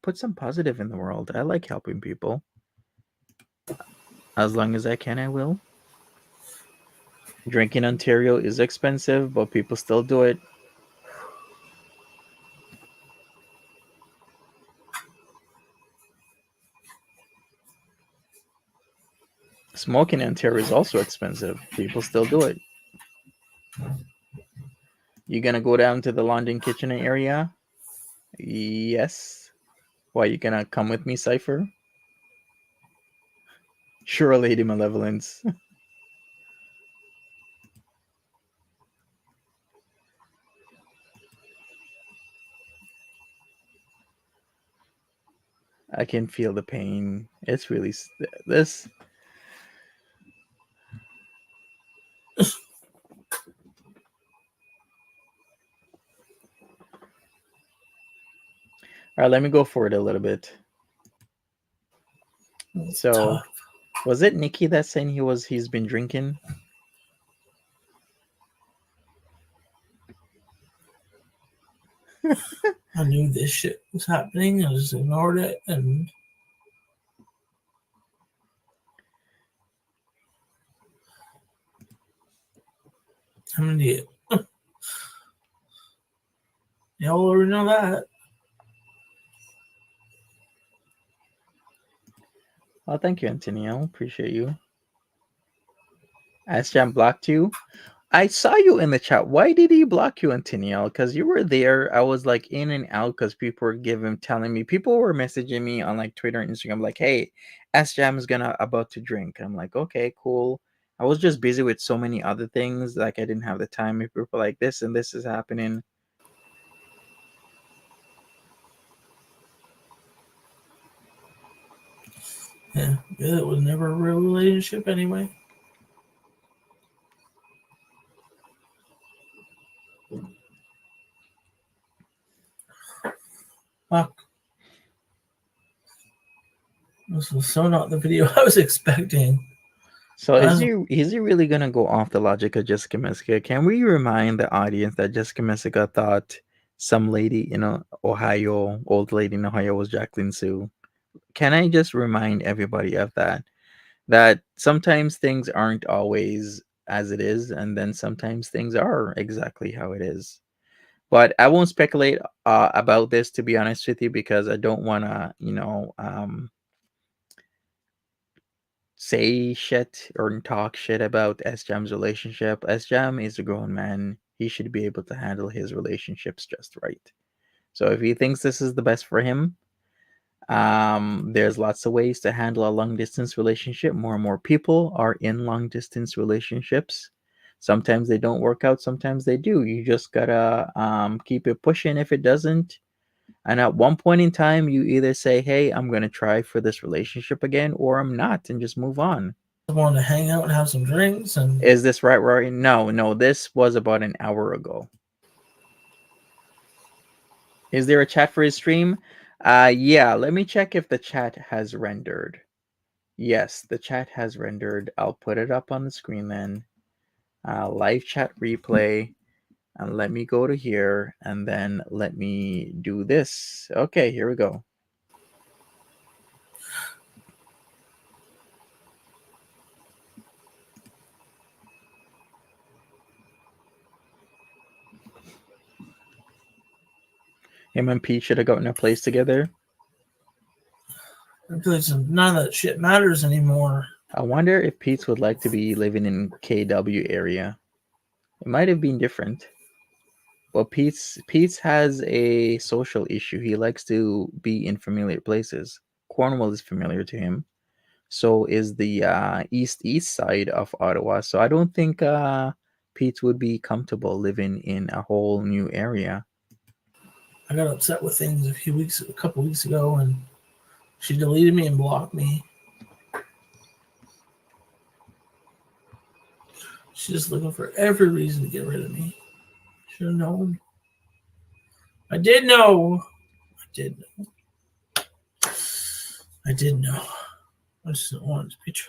put some positive in the world. I like helping people. As long as I can, I will. Drinking Ontario is expensive, but people still do it. Smoking in Ontario is also expensive. People still do it. You gonna go down to the London Kitchener area? Yes. Why, you gonna come with me, Cypher? Sure, Lady Malevolence. I can feel the pain. It's really this. All right, let me go forward a little bit. So, Tough. was it Nikki that's saying he's been drinking? I knew this shit was happening. I just ignored it, and I'm an idiot. Y'all already know that. Oh, thank you, Antonio. Appreciate you. Jam blocked you. I saw you in the chat. Why did he block you, Antonio? Because you were there. I was like in and out because people were telling me. People were messaging me on like Twitter and Instagram, like, "Hey, Jam is about to drink." And I'm like, "Okay, cool." I was just busy with so many other things, like I didn't have the time. People were like, "This and this is happening." Yeah, it was never a real relationship anyway. Fuck. This was so not the video I was expecting. So is he really gonna go off the logic of Jessica Messica? Can we remind the audience that Jessica Messica thought some lady in Ohio, old lady in Ohio, was Jacqueline Sue? Can I just remind everybody of that? That sometimes things aren't always as it is, and then sometimes things are exactly how it is. But I won't speculate about this, to be honest with you, because I don't want to, say shit or talk shit about Sjam's relationship. Sjam is a grown man. He should be able to handle his relationships just right. So if he thinks this is the best for him, there's lots of ways to handle a long distance relationship. More and more people are in long distance relationships. Sometimes they don't work out, sometimes they do. You just gotta keep it pushing if it doesn't. And at one point in time, you either say, hey, I'm gonna try for this relationship again, or I'm not, and just move on. I wanted to hang out and have some drinks. And Is this right, Rory? No, this was about an hour ago. Is there a chat for his stream? Yeah, let me check if the chat has rendered. Yes, the chat has rendered. I'll put it up on the screen then. Live chat replay. And let me go to here and then let me do this. Okay, here we go. Him and Pete should have gotten a place together. because none of that shit matters anymore. I wonder if Pete would like to be living in KW area. It might have been different. Well, Pete's has a social issue. He likes to be in familiar places. Cornwall is familiar to him. So is the east side of Ottawa. So I don't think Pete would be comfortable living in a whole new area. I got upset with things a couple weeks ago, and she deleted me and blocked me. She's just looking for every reason to get rid of me. Should have known. I did know. I did know. I just didn't want his picture.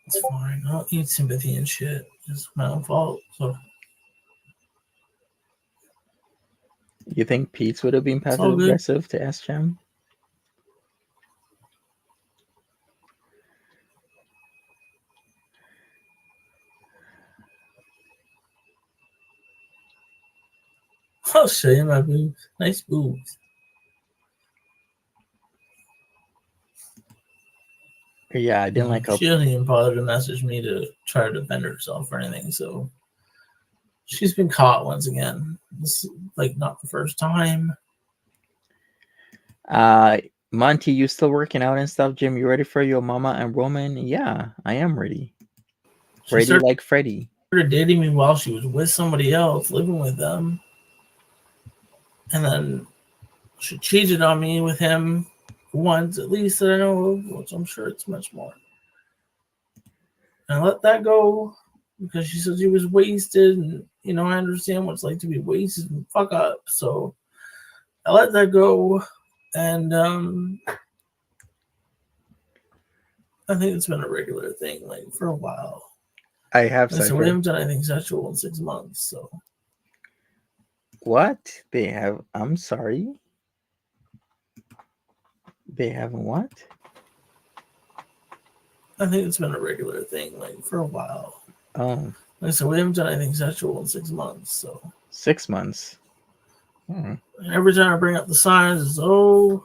It's fine. I don't need sympathy and shit. It's my own fault. So You think Pete would have been it's all passive good. aggressive to Sjam? I'll show you my boobs. Nice boobs. Yeah, I didn't like how She doesn't even bother to message me to try to defend herself or anything. So she's been caught once again. This is like not the first time. Monty, you still working out and stuff, Jim? You ready for your mama and Roman? Yeah, I am ready. She Ready started like Freddy. dating me while she was with somebody else, living with them. And then she cheated on me with him once, at least that I know of, which I'm sure it's much more. And I let that go because she said she was wasted. And, I understand what it's like to be wasted and fuck up. So I let that go. And I think it's been a regular thing, like, for a while. I have So we Cypher. haven't done anything sexual in 6 months. So What? They have. I'm sorry. They haven't what? I think it's been a regular thing, like, for a while. Oh, So we haven't done anything sexual in 6 months. So 6 months. every time I bring up the signs, it's, oh,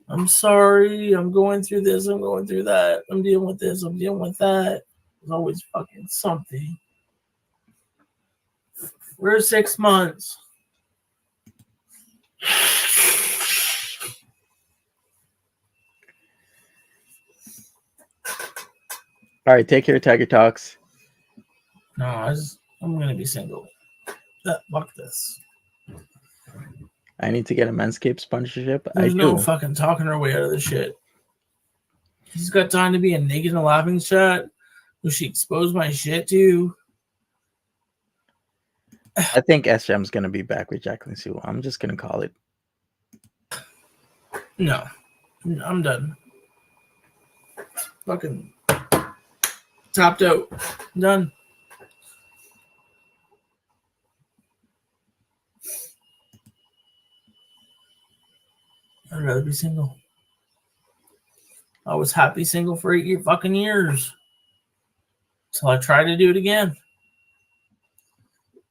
I'm sorry, I'm going through this, I'm going through that, I'm dealing with this, I'm dealing with that. There's always fucking something. We're 6 months. All right, take care, Tiger Talks. No, I'm gonna be single. Fuck this. I need to get a Manscaped sponsorship. There's I no do. fucking talking her way out of this shit. She's got time to be a naked and laughing chat who she exposed my shit to. I think SJM's gonna be back with Jacqueline Sue. I'm just gonna call it. No, I'm done. Fucking topped out. Done. I'd rather be single. I was happy single for 8 fucking years. So I tried to do it again.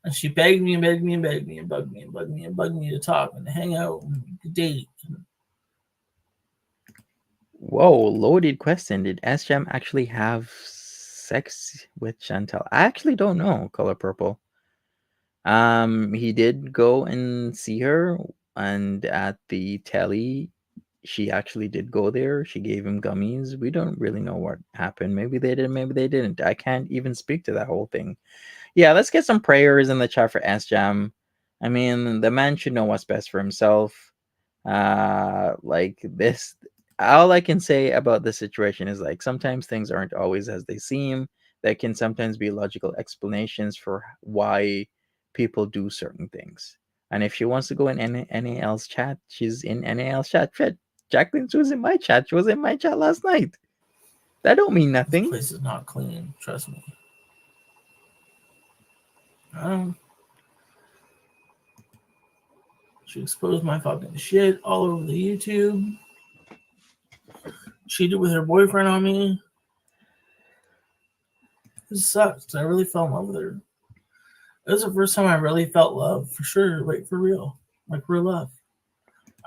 And she begged me and begged me and begged me and bugged me and bugged me and bugged me to talk and to hang out and to date. Whoa, loaded question. Did Sjam actually have sex with Chantal? I actually don't know, Color Purple. He did go and see her, and at the telly, she actually did go there. She gave him gummies. We don't really know what happened. Maybe they did, maybe they didn't. I can't even speak to that whole thing. Yeah, let's get some prayers in the chat for Sjam. I mean, the man should know what's best for himself. Like this, all I can say about the situation is like sometimes things aren't always as they seem. There can sometimes be logical explanations for why people do certain things. And if she wants to go in NAL's chat, she's in NAL's chat. Shit, Jacqueline was in my chat. She was in my chat last night. That don't mean This nothing. place is not clean. Trust me. She exposed my fucking shit all over the YouTube. Cheated with her boyfriend on me. This sucks. I really fell in love with her. It was the first time I really felt love, for sure. Like, for real. Like, real love.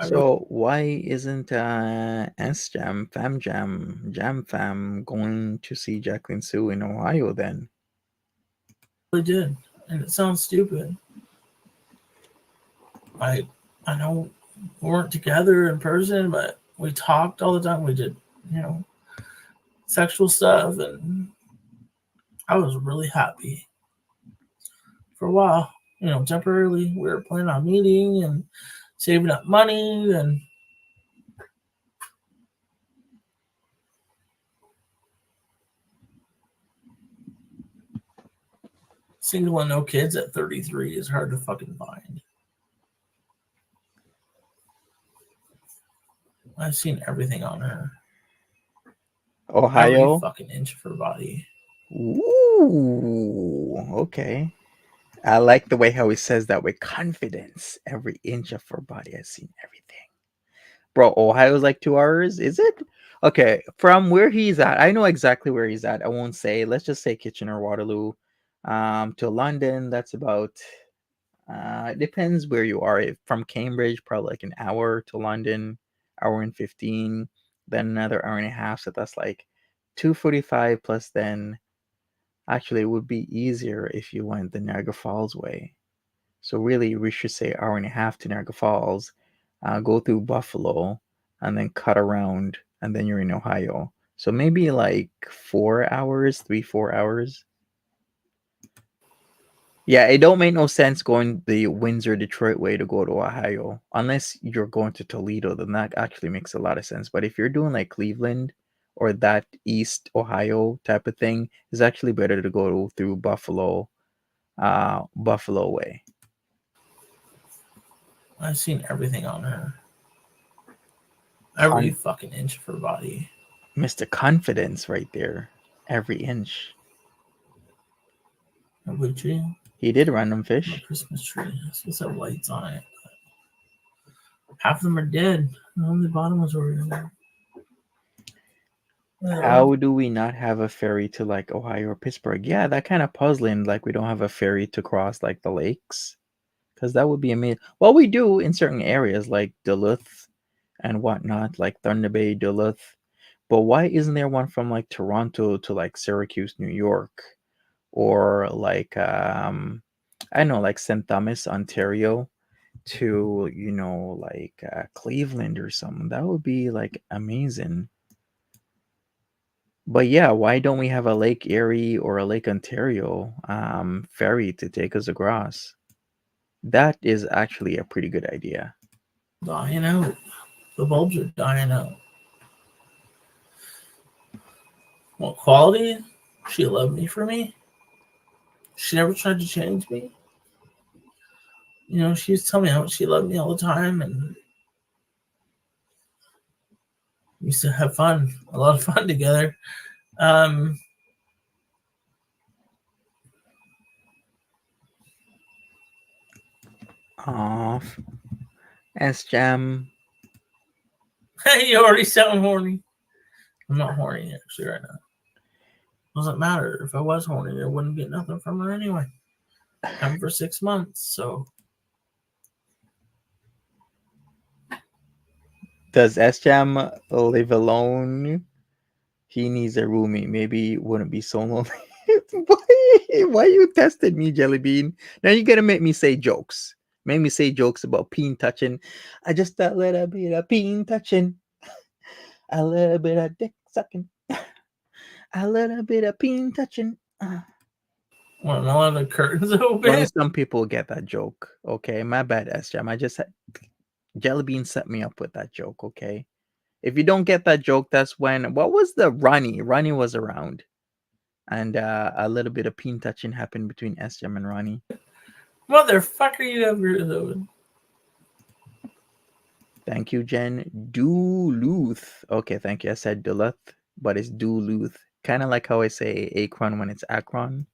So why isn't Sjam, Jam Fam going to see Jacqueline Sue in Ohio then? really did. And it sounds stupid. I know we weren't together in person, but we talked all the time. We did, sexual stuff, and I was really happy. For a while, temporarily, we were planning on meeting and saving up money, and single and no kids at 33 is hard to fucking find. I've seen everything on her. Ohio? Every fucking inch of her body. Ooh, okay. I like the way how he says that with confidence. Every inch of her body. I've seen everything. Bro, Ohio's like 2 hours, is it? Okay, from where he's at, I know exactly where he's at. I won't say, let's just say Kitchener, Waterloo. To London, that's about it depends where you are. If from Cambridge, probably like an hour to London, hour and 15, then another hour and a half. So that's like 2:45 plus then actually it would be easier if you went the Niagara Falls way. So really we should say hour and a half to Niagara Falls, go through Buffalo and then cut around and then you're in Ohio. So maybe like 4 hours, 3, 4 hours. Yeah, it don't make no sense going the Windsor, Detroit way to go to Ohio. Unless you're going to Toledo, then that actually makes a lot of sense. But if you're doing like Cleveland or that East Ohio type of thing, it's actually better to go through Buffalo, Buffalo way. I've seen everything on her. Every fucking inch of her body. Mr. Confidence right there. Every inch. A wood tree. He did random A fish. Christmas tree. It's supposed to have lights on it. Half of them are dead. Only the bottom ones were there. How do we not have a ferry to like Ohio or Pittsburgh? Yeah, that kind of puzzling. Like we don't have a ferry to cross like the lakes, because that would be amazing. Well, we do in certain areas like Duluth and whatnot, like Thunder Bay, Duluth. But why isn't there one from like Toronto to like Syracuse, New York, or like I don't know, like St. Thomas, Ontario, to like Cleveland or something? That would be like amazing. But yeah, why don't we have a Lake Erie or a Lake Ontario ferry to take us across? That is actually a pretty good idea. Dying out. The bulbs are dying out. What quality? She loved me for me. She never tried to change me. She used to tell me how much she loved me all the time, and we used to have fun, a lot of fun together. Off. Sjam. You already sound horny. I'm not horny actually right now. Doesn't matter. If I was horny, I wouldn't get nothing from her anyway. I'm for 6 months, so. Does Sjam live alone? He needs a roommate. Maybe it wouldn't be so lonely. Why you tested me, Jellybean? Now you gotta make me say jokes. Make me say jokes about peen touching. I just a little bit of peen touching. A little bit of dick sucking. A little bit of peen touching. Well, now the curtains open. Only some people get that joke. Okay, my bad, Sjam. I just had Jellybean set me up with that joke. Okay, if you don't get that joke, that's when what was the Ronnie? Ronnie was around, and a little bit of peen touching happened between Sjam and Ronnie. Motherfucker, you have yours open. Thank you, Jen. Duluth. Okay, thank you. I said Duluth, but it's Duluth. Kind of like how I say Akron when it's Akron.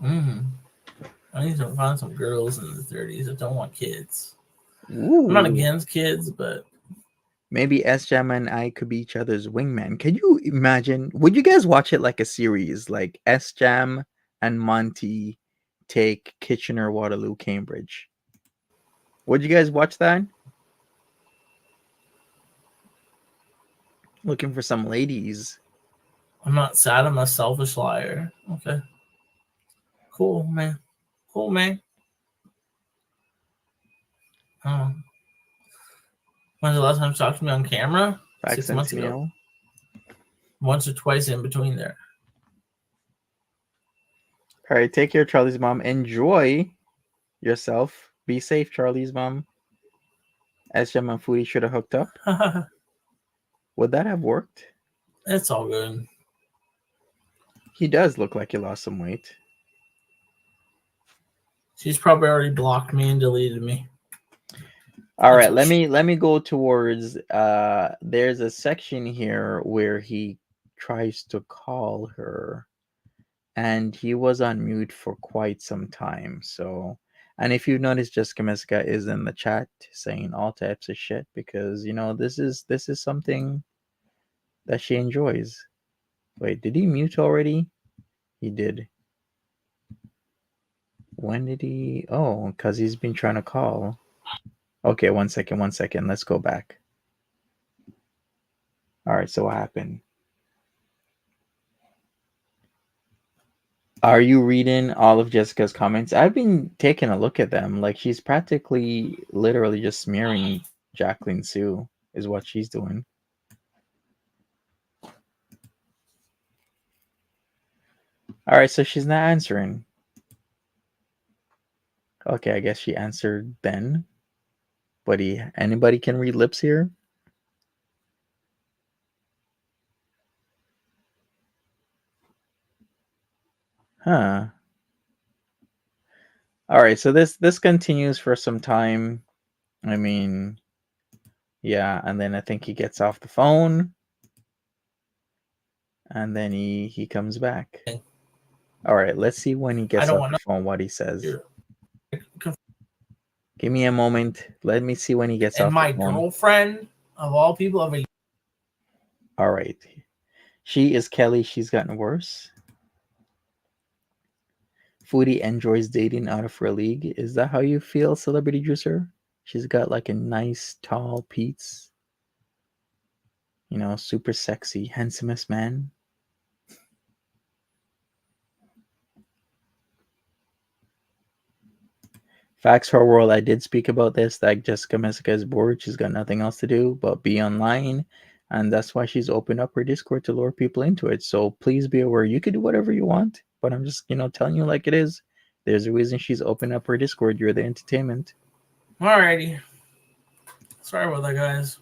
I need to find some girls in the 30s that don't want kids. Ooh. I'm not against kids, but maybe Sjam and I could be each other's wingman. Can you imagine? Would you guys watch it like a series, like Sjam and Monty take Kitchener, Waterloo, Cambridge? Would you guys watch that? Looking for some ladies. I'm not sad. I'm a selfish liar. Okay. Cool, man. Cool, man. When's the last time you talked to me on camera? 6 months ago. Once or twice in between there. All right, take care, Charlie's mom. Enjoy yourself. Be safe, Charlie's mom. Sjam and Foodie should have hooked up. Would that have worked? It's all good. He does look like he lost some weight. She's probably already blocked me and deleted me. All right, let me go towards there's a section here where he tries to call her and he was on mute for quite some time. So, and if you notice, Jessica Meska is in the chat saying all types of shit because you know this is something that she enjoys. Wait, did he mute already? He did. When did he? Oh, because he's been trying to call. Okay, one second. Let's go back. All right, so what happened? Are you reading all of Jessica's comments? I've been taking a look at them. Like, she's practically, literally just smearing Jacqueline Sue is what she's doing. All right, so she's not answering. Okay, I guess she answered Ben. But anybody can read lips here? Huh. All right, so this continues for some time. I mean, yeah, and then I think he gets off the phone. And then he comes back. All right, let's see when he gets off the phone what he says. Give me a moment. Let me see when he gets off the phone. And my girlfriend, of all people, all right. She is Kelly. She's gotten worse. Foodie enjoys dating out of her league. Is that how you feel, Celebrity Juicer? She's got like a nice, tall Pete's. You know, super sexy, handsomest man. Facts for world. I did speak about this. Like Jessica Messica is bored. She's got nothing else to do but be online. And that's why she's opened up her Discord to lure people into it. So please be aware. You can do whatever you want. But I'm just, telling you like it is. There's a reason she's opened up her Discord. You're the entertainment. Alrighty. Sorry about that, guys.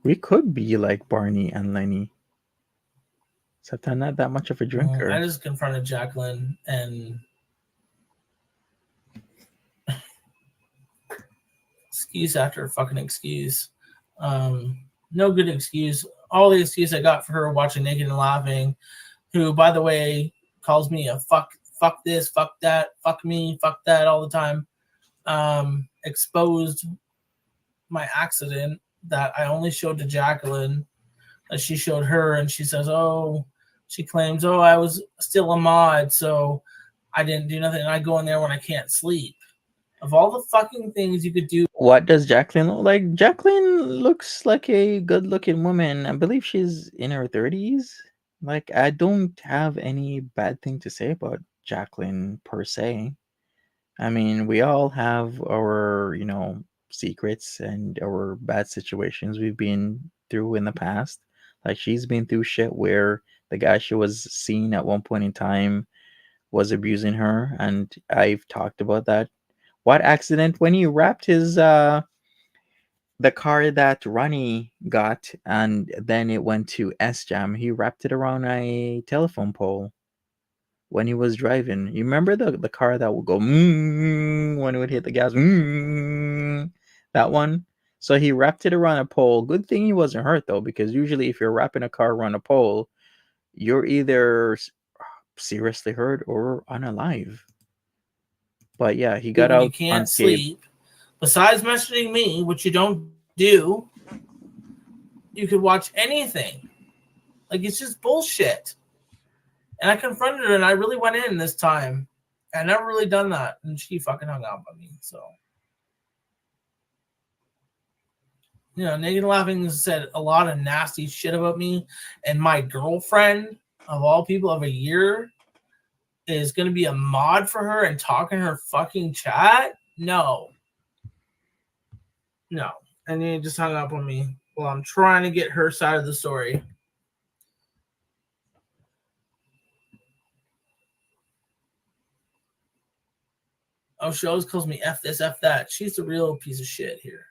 We could be like Barney and Lenny. Except I'm not that much of a drinker. I just confronted Jacqueline and excuse after fucking excuse. No good excuse. All the excuse I got for her watching Naked and Laughing, who, by the way, calls me a fuck this, fuck that, fuck me, fuck that all the time. Exposed my accident that I only showed to Jacqueline, that she showed her, and she says, she claims, I was still a mod, so I didn't do nothing, and I go in there when I can't sleep. Of all the fucking things you could do. What does Jacqueline look like? Jacqueline looks like a good-looking woman. I believe she's in her 30s. Like, I don't have any bad thing to say about Jacqueline per se. I mean, we all have our, secrets and our bad situations we've been through in the past. Like, she's been through shit where the guy she was seeing at one point in time was abusing her, and I've talked about that. What accident? When he wrapped his the car that Ronnie got, and then it went to Sjam, he wrapped it around a telephone pole when he was driving. You remember the car that would go when it would hit the gas? That one. So he wrapped it around a pole. Good thing he wasn't hurt though, because usually if you're wrapping a car around a pole, you're either seriously hurt or unalive. But yeah, he got when out you can't unscathed. sleep. Besides messaging me, which you don't do, you could watch anything. Like, it's just bullshit. And I confronted her, and I really went in this time. I never really done that, and she fucking hung up on me. So, Naked Laughing said a lot of nasty shit about me, and my girlfriend of all people of a year is going to be a mod for her and talk in her fucking chat. No, and he just hung up on me while I'm trying to get her side of the story. She always calls me F this, F that. She's the real piece of shit here.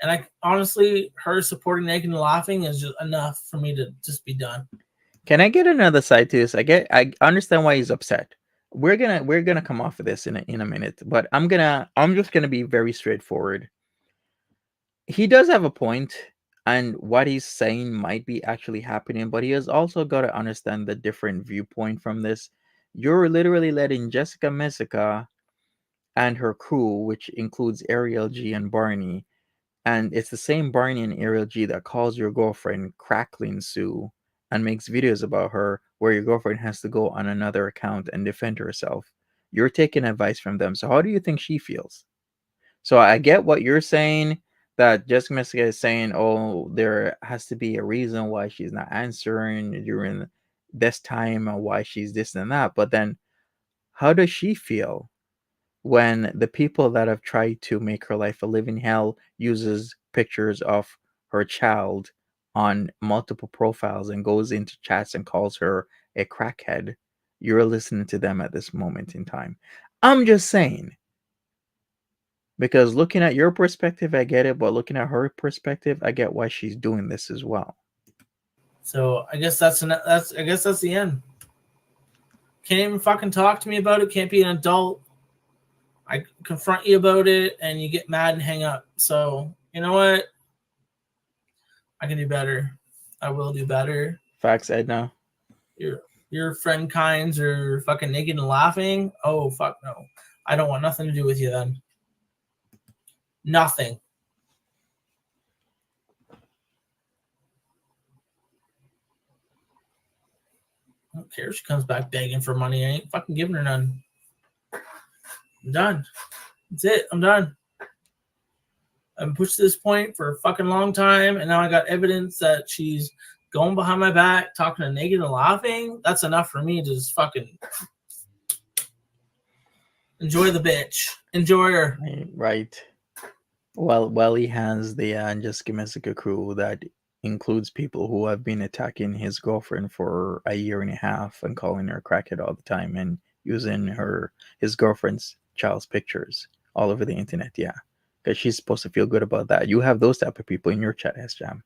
And I honestly, her supporting Naked and Laughing is just enough for me to just be done. Can I get another side to this? I understand why he's upset. We're gonna come off of this in a minute, but I'm just gonna be very straightforward. He does have a point, and what he's saying might be actually happening, but he has also got to understand the different viewpoint from this. You're literally letting Jessica Messica and her crew, which includes Ariel G and Barney, and it's the same Barney and Ariel G that calls your girlfriend Crackling Sue and makes videos about her where your girlfriend has to go on another account and defend herself. You're taking advice from them. So how do you think she feels? So I get what you're saying, that Jessica Messica is saying, there has to be a reason why she's not answering during this time and why she's this and that. But then how does she feel when the people that have tried to make her life a living hell uses pictures of her child on multiple profiles and goes into chats and calls her a crackhead? You're listening to them at this moment in time. I'm just saying, because looking at your perspective, I get it, but looking at her perspective, I get why she's doing this as well. So I guess that's the end. Can't even fucking talk to me about it. Can't be an adult. I confront you about it, and you get mad and hang up. So you know what? I can do better. I will do better. Facts, Edna. Your friend kinds are fucking naked and laughing. Oh fuck no! I don't want nothing to do with you then. Nothing. I don't care if she comes back begging for money. I ain't fucking giving her none. I'm done. That's it. I'm done. I've pushed to this point for a fucking long time, and now I got evidence that she's going behind my back, talking to Naked and Laughing. That's enough for me to just fucking enjoy the bitch. Enjoy her. Right. Well, he has the Jessica Messica crew that includes people who have been attacking his girlfriend for a year and a half and calling her a crackhead all the time and using his girlfriend's child's pictures all over the internet. Yeah, because she's supposed to feel good about that. You have those type of people in your chat, Sjam.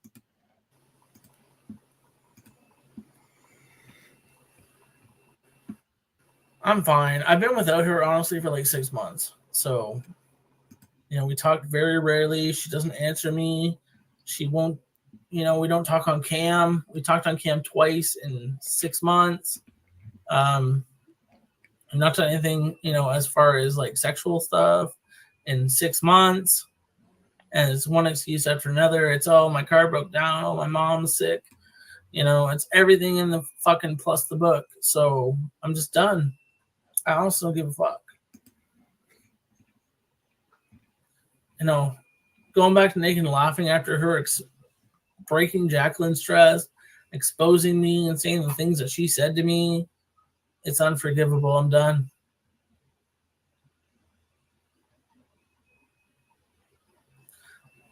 I'm fine. I've been without her honestly for like 6 months. So, we talk very rarely. She doesn't answer me. She won't, we don't talk on cam. We talked on cam twice in 6 months. I've not done anything, as far as like sexual stuff in 6 months. And it's one excuse after another. It's, oh, my car broke down. Oh, my mom's sick. It's everything in the fucking plus the book. So I'm just done. I also don't give a fuck. Going back to naked and laughing after her breaking Jacqueline's trust, exposing me and saying the things that she said to me, it's unforgivable. I'm done.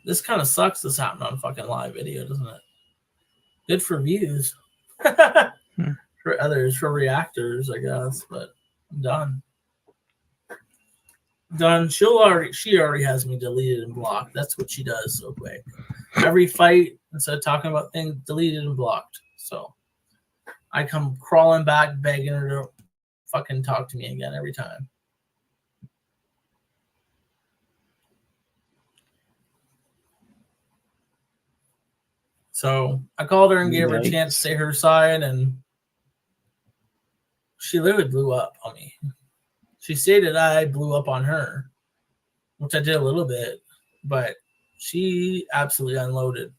This kind of sucks. This happened on fucking live video, doesn't it? Good for views. For others, for reactors, I guess, but I'm done. Done. She already has me deleted and blocked. That's what she does so quick. Every fight, instead of talking about things, deleted and blocked. So I come crawling back, begging her to fucking talk to me again every time. So I called her and gave her a chance to say her side, and she literally blew up on me. She stated I blew up on her, which I did a little bit, but she absolutely unloaded.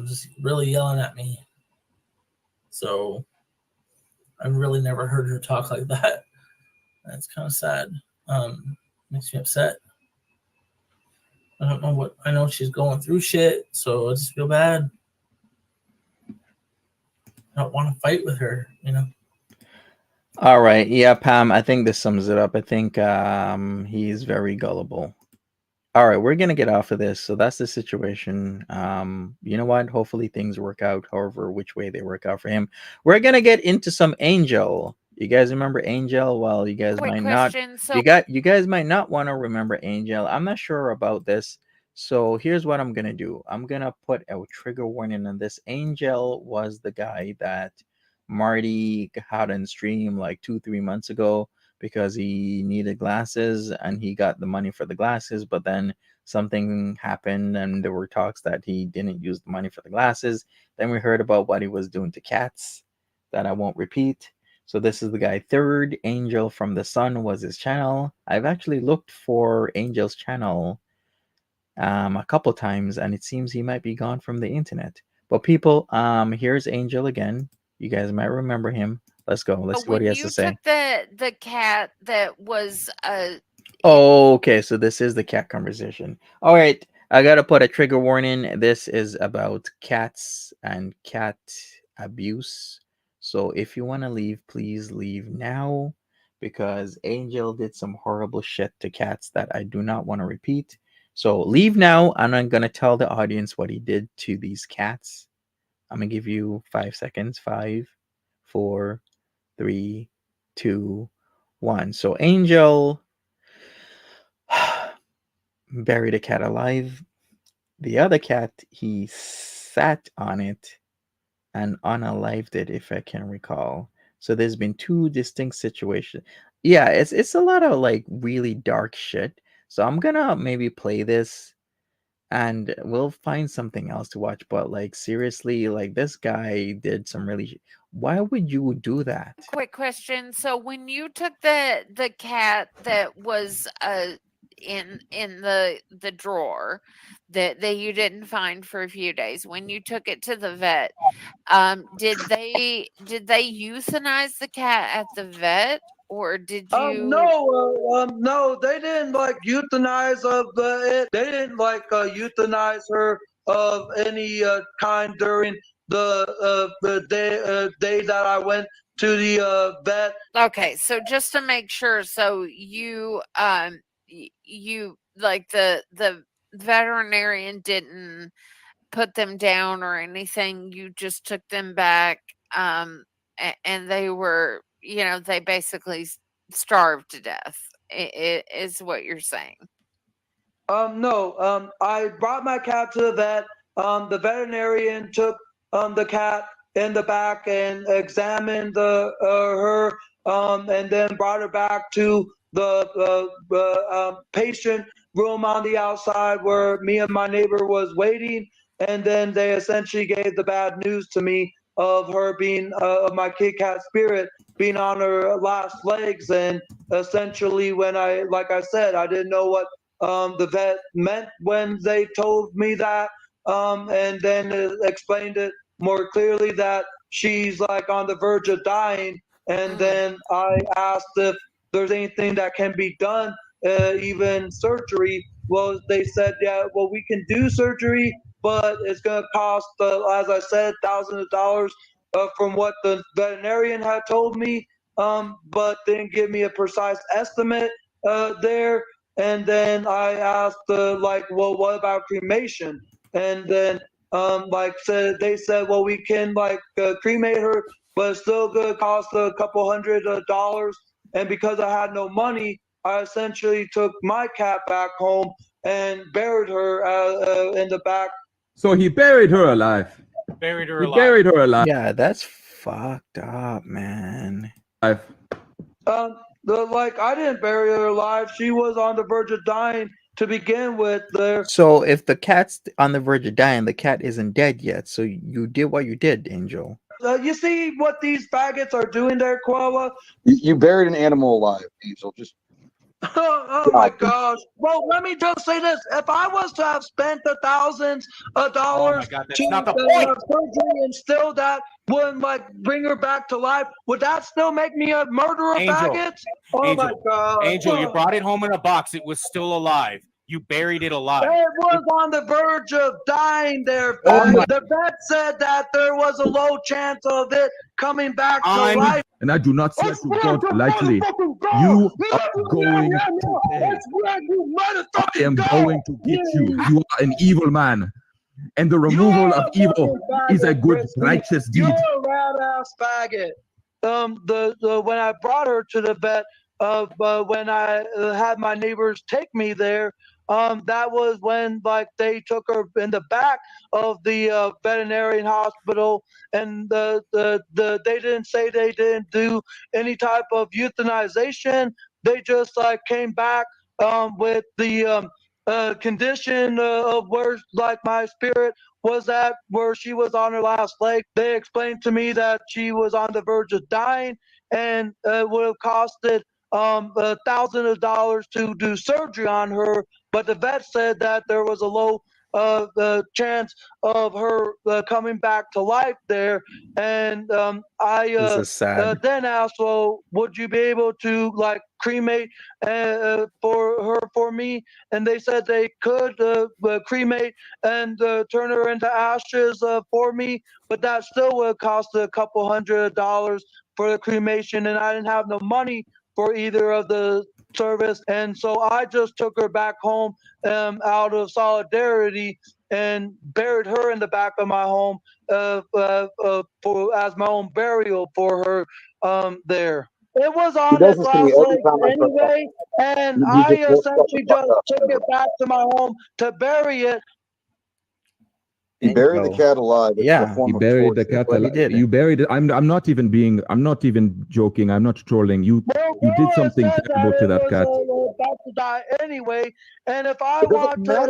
Just really yelling at me. So I've really never heard her talk like that. That's kind of sad. Makes me upset. I don't know what, I know she's going through shit, so I just feel bad. I don't want to fight with her, All right. Yeah, Pam, I think this sums it up. I think he's very gullible. All right, we're going to get off of this. So that's the situation. You know what? Hopefully things work out, however, which way they work out for him. We're going to get into some Angel. You guys remember Angel? Well, you guys might not. You guys might not want to remember Angel. I'm not sure about this. So here's what I'm going to do. I'm going to put a trigger warning on this. Angel was the guy that Marty had on stream like 2-3 months ago because he needed glasses and he got the money for the glasses, but then something happened and there were talks that he didn't use the money for the glasses. Then we heard about what he was doing to cats that I won't repeat. So this is the guy. Third Angel from the Sun was his channel. I've actually looked for Angel's channel a couple times, and it seems he might be gone from the internet. But people, here's Angel again. You guys might remember him. Let's go. Let's see what he has to say. When you took the cat that was Oh, okay. So this is the cat conversation. All right. I gotta put a trigger warning. This is about cats and cat abuse. So if you want to leave, please leave now, because Angel did some horrible shit to cats that I do not want to repeat. So leave now, and I'm gonna tell the audience what he did to these cats. I'm gonna give you 5 seconds. 5, 4, 3, 2, 1. So Angel buried a cat alive. The other cat, he sat on it and unalived it, if I can recall. So there's been 2 distinct situations. Yeah, it's a lot of like really dark shit. So I'm gonna maybe play this and we'll find something else to watch. But like seriously, like this guy did some really. Why would you do that? quick question. So when you took the cat that was in the drawer that you didn't find for a few days, when you took it to the vet, did they euthanize the cat at the vet, or did you? No, they didn't like euthanize it. They didn't like euthanize her of any kind during the day that I went to the vet. Okay, so just to make sure, so you you like the veterinarian didn't put them down or anything. You just took them back, and they were, they basically starved to death. Is what you're saying? No. I brought my cat to the vet. The veterinarian took the cat in the back and examined her, and then brought her back to the patient room on the outside where me and my neighbor was waiting. And then they essentially gave the bad news to me of her being of my Kit Kat spirit being on her last legs. And essentially, when like I said, I didn't know what the vet meant when they told me that, and then explained it more clearly that she's like on the verge of dying. And then I asked if there's anything that can be done, even surgery. Well, they said, yeah, well, we can do surgery, but it's going to cost, as I said, thousands of dollars, from what the veterinarian had told me, but didn't give me a precise estimate there. And then I asked, like, well, what about cremation? And then, they said, well, we can like cremate her, but it's still gonna cost a couple hundred dollars. And because I had no money, I essentially took my cat back home and buried her in the back. So he buried her alive. Buried her He alive. buried her alive. Yeah, that's fucked up, man. Like I didn't bury her alive. She was on the verge of dying to begin with. There. So if the cat's on the verge of dying, the cat isn't dead yet. So you did what you did, Angel. You see what these faggots are doing there, Koala? You buried an animal alive, Angel. Just Oh my gosh. Well, let me just say this. If I was to have spent the thousands of dollars God, that's to not the point. surgery and still that wouldn't like bring her back to life, would that still make me a murderer of Angel. faggots? Oh my God. Angel, you brought it home in a box. It was still alive. You buried it alive. It was on the verge of dying there. The vet said that there was a low chance of it coming back to life. And I do not swear to God lightly. You are going to pay. I am going to get you. You are an evil man. And the removal of evil is a good, righteous deed. You're a rat-ass faggot. When I brought her to the vet, when I had my neighbors take me there, that was when like they took her in the back of the veterinarian hospital, and they didn't say they didn't do any type of euthanization. They just like came back with the condition of where like my spirit was at, where she was on her last leg. They explained to me that she was on the verge of dying, and would have costed thousands of dollars to do surgery on her, but the vet said that there was a low chance of her coming back to life there. And I This is sad. then asked, well, would you be able to like cremate for me? And they said they could cremate and turn her into ashes for me, but that still would cost a couple $100 for the cremation, and I didn't have no money for either of the service. And so I just took her back home out of solidarity and buried her in the back of my home for as my own burial for her there. It was on its last leg anyway, and I essentially just took it back to my home to bury it. He buried the cat alive. Yeah, he buried the cat alive. You buried it. I'm not even joking. I'm not trolling. You did something terrible to that cat. About to die anyway, and if I want to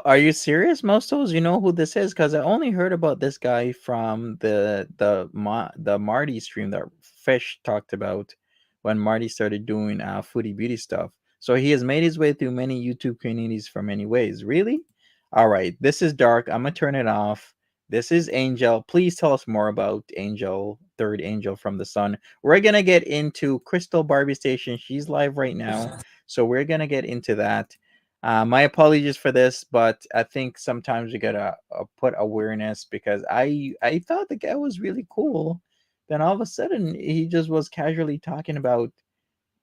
are you serious, Mostos? You know who this is? Because I only heard about this guy from the Marty stream that Fish talked about when Marty started doing Foodi Beauty stuff. So he has made his way through many YouTube communities for many ways. Really? All right. This is dark. I'm going to turn it off. This is Angel. Please tell us more about Angel, third angel from the sun. We're going to get into Crystal Barbie Station. She's live right now. So we're going to get into that. My apologies for this, but I think sometimes we got to put awareness, because I thought the guy was really cool. Then all of a sudden, he just was casually talking about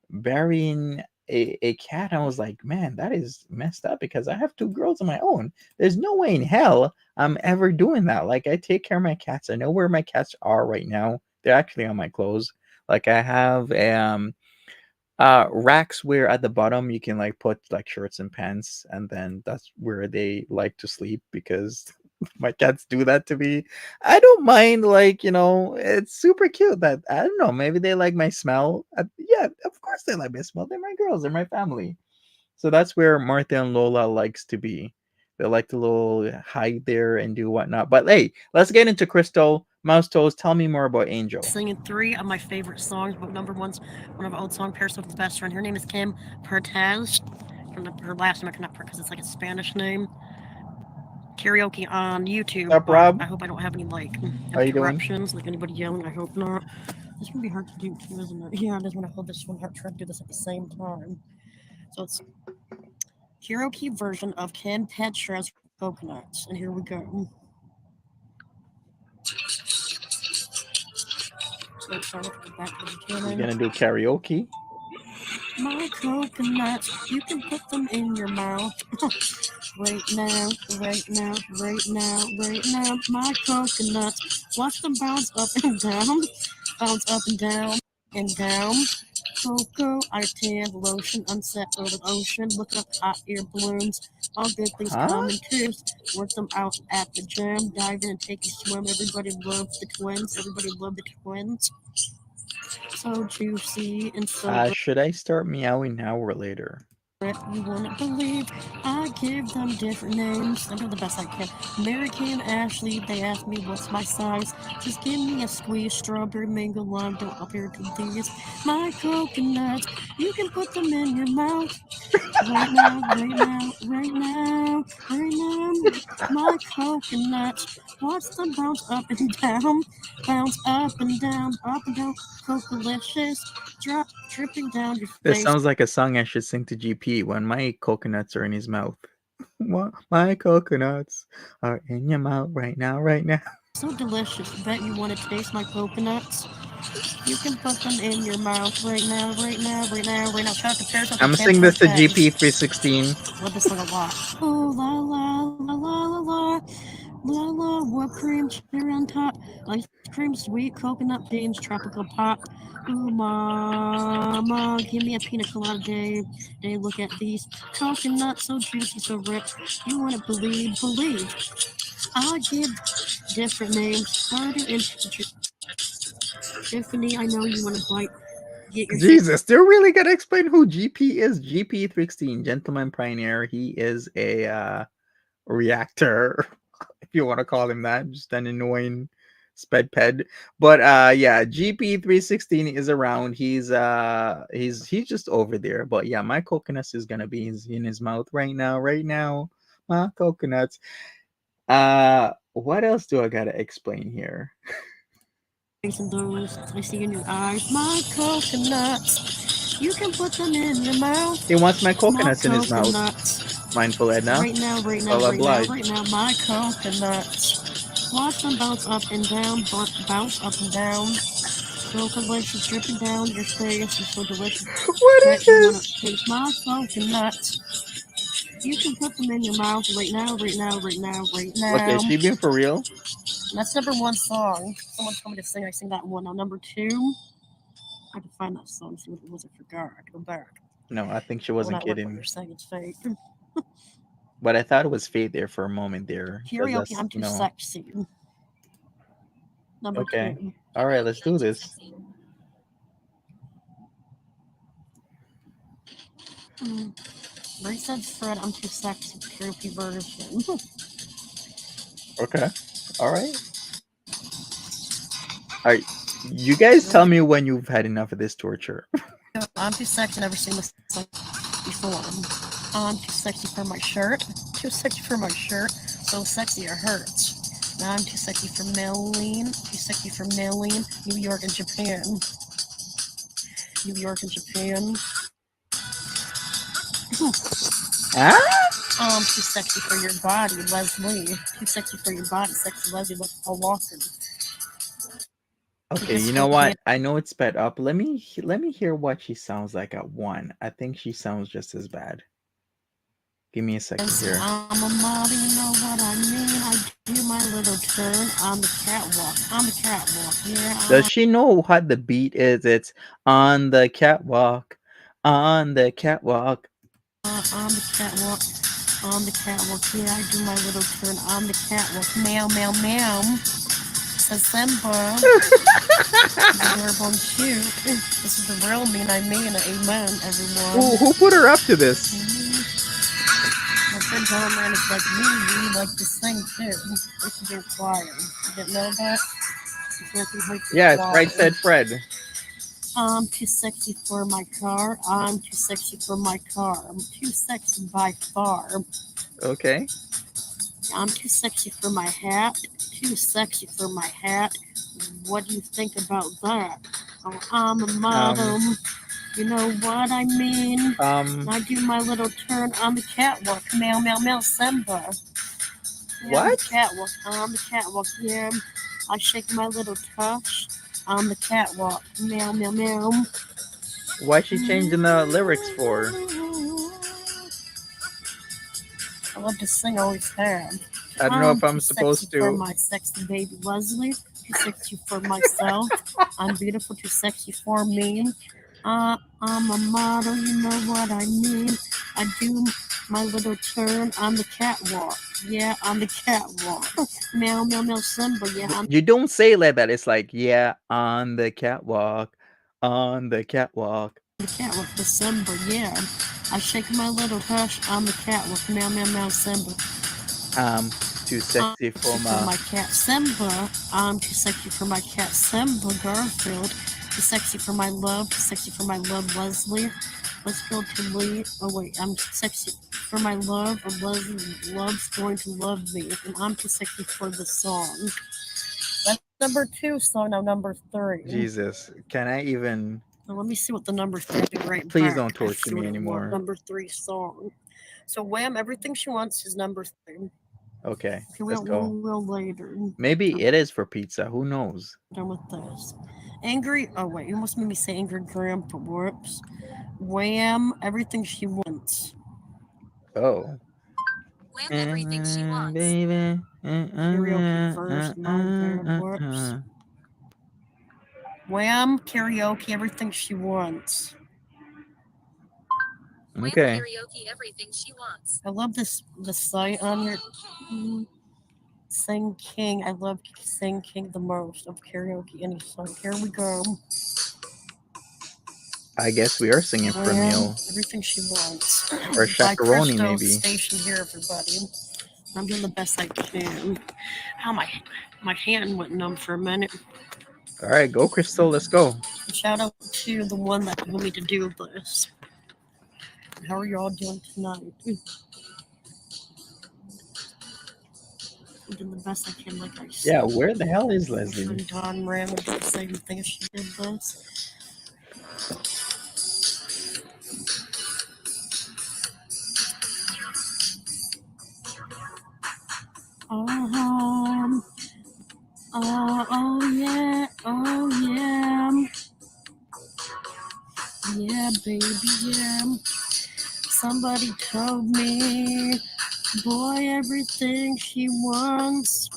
burying a cat. I was like, man, that is messed up, because I have two girls of my own. There's no way in hell I'm ever doing that. Like, I take care of my cats. I know where my cats are right now. They're actually on my clothes. Like, I have racks where at the bottom you can like put like shirts and pants, and then that's where they like to sleep, because my cats do that to me. I don't mind, like, you know, it's super cute that, I don't know, maybe they like my smell. Yeah, of course they like my smell. They're my girls, they're my family. So that's where Martha and Lola likes to be. They like to little hide there and do whatnot. But hey, let's get into Crystal. Mouse Toes, tell me more about Angel. Singing 3 of my favorite songs, but number one's one of our old song, Paris with his best friend. Her name is Kim Pertez. Her last name I cannot because it's like a Spanish name. Karaoke on YouTube. What's up, Rob? I hope I don't have any like How you doing? interruptions, like anybody yelling. I hope not. This can be hard to do too, isn't it? Yeah, I just want to hold this one. Try to do this at the same time. So it's karaoke version of Kim Petras Coconuts, and here we go. So start with the back of the We're beginning. gonna do karaoke. My coconuts, you can put them in your mouth. Right now, right now, right now, right now. My coconuts, watch them bounce up and down, bounce up and down and down. Cocoa, artan, lotion, unsettled ocean. Look up hot air balloons. All good things come in twos. Work them out at the gym. Dive in and take a swim. Everybody loves the twins. Everybody loves the twins. So juicy and so Should I start meowing now or later? you wouldn't believe I give them different names. I do the best I can. Mary Kay and Ashley, they ask me what's my size. Just give me a squeeze, strawberry, mango, lime, don't appear to these. My coconuts, you can put them in your mouth. Right now, right now, right now, right now. My coconuts, watch them bounce up and down. Bounce up and down, Cocolicious, drop, dripping down your face. This sounds like a song I should sing to GP when my coconuts are in his mouth. My coconuts are in your mouth right now, right now. So delicious. Bet you want to taste my coconuts? You can put them in your mouth right now, right now, right now, right now. Shout out to Paris. I'm gonna sing this to GP316. Love this song a lot. Oh la la la la la la. La la, whipped cream, cherry on top, ice cream, sweet coconut beans, tropical pop. Ooh, mama, give me a pina colada day. They look at these coconuts, so juicy, so rich. You want to believe. I give different names. Hardy and Tiffany, I know you want to bite. Jesus, they're really gonna explain who GP is. GP316, Gentleman Pioneer. He is a reactor. If you want to call him that, just an annoying sped. But yeah, GP316 is around. He's just over there. But yeah, my coconuts is gonna be in his mouth right now. My coconuts. What else do I gotta explain here? Those I see in your eyes. My coconuts, you can put them in your mouth. He wants my coconuts in his mouth. Mindful Edna. Right now, right now, my coconuts. Watch them bounce up and down, bounce up and down. Coconuts dripping down your face. It's so delicious. What is this? Taste my coconuts. You can put them in your mouth right now, right now, right now, right now. Okay, she being for real? That's number one song. Someone told me to sing. I sing that one. Now number 2. I had to find that song. See what it was. I forgot. I had to go back. No, I think she wasn't kidding. You're saying it's fake. But I thought it was fate there for a moment there. Karaoke, I'm too sexy. Number 2. All right, let's do this. Ray said Fred, I'm too sexy. Karaoke version. Okay. All right. You guys tell me when you've had enough of this torture. I'm too sexy. Never seen this song before. I'm too sexy for my shirt. Too sexy for my shirt. So sexy it hurts. Now I'm too sexy for Maylene. Too sexy for Maylene. New York and Japan. New York and Japan. Too sexy for your body, Leslie. Too sexy for your body, sexy Leslie. Look, Paul Walker. Okay, you know what? I know it's sped up. Let me hear what she sounds like at 1. I think she sounds just as bad. Give me a second here. I'm a model, you know what I mean? I do my little turn on the catwalk. On the catwalk, yeah. Does she know what the beat is? It's on the catwalk. On the catwalk. On the catwalk. On the catwalk, yeah, I do my little turn on the catwalk. Meow, meow, meow. Says Simba. This is the real mean, I mean, amen, everyone. Who put her up to this? friend John is like me. We like to sing too. We should do choir. You didn't know that? Yes, right said Fred. I'm too sexy for my car. I'm too sexy for my car. I'm too sexy by far. Okay. I'm too sexy for my hat. Too sexy for my hat. What do you think about that? Oh, I'm a model. You know what I mean? I do my little turn on the catwalk. Meow, meow, meow, Simba. Yeah, What? On the catwalk, yeah. I shake my little tush on the catwalk. Meow, meow, meow. Why's she changing the lyrics for? I love to sing, always have. I don't know if too I'm supposed sexy for to. my sexy baby Leslie. Too sexy for myself. I'm beautiful, too sexy for me. I'm a model, you know what I mean. I do my little turn on the catwalk. Yeah, on the catwalk. Meow, meow, meow, Simba. Yeah, on You don't say it like that. It's like, yeah, on the catwalk. On the catwalk. the catwalk. December, yeah. I shake my little hush on the catwalk. Meow, meow, meow, Simba. I'm too sexy for my cat Simba. I'm too sexy for my cat Simba Garfield. Too sexy for my love. Too sexy for my love Leslie. Let's go to Lee. Oh wait, I'm too sexy for my love. Or Leslie loves going to love me. And I'm too sexy for the song. That's number 2 song. Now number 3. Jesus. Can I even? Now let me see what the number 3 did right Please back. don't torture me anymore. Number 3 song. So Wham! Everything She Wants is number 3. Okay, We'll let's go. later. Maybe it is for pizza. Who knows? Done with this. Angry. Oh wait, you almost made me say angry grandpa. Whoops. Wham! Everything She Wants. Oh. Wham! Everything She Wants. Baby. Karaoke first. My bad. Whoops. Wham! Karaoke. Everything She Wants. Okay. Karaoke. Everything She Wants. I love the site on your. Sing King. I love Sing King the most of karaoke any song. Here we go. I guess we are singing for a meal. Everything She Wants. Or chacaroni, maybe. Station here, everybody. I'm doing the best I can. How my hand went numb for a minute. All right, go, Crystal. Let's go. Shout out to the one that told me to do this. How are you all doing tonight? I'm doing the best I can, like I said. Yeah, where the hell is Leslie? Don ran with the same thing if she did this. Oh yeah, yeah, baby, yeah. Somebody told me, boy, everything she wants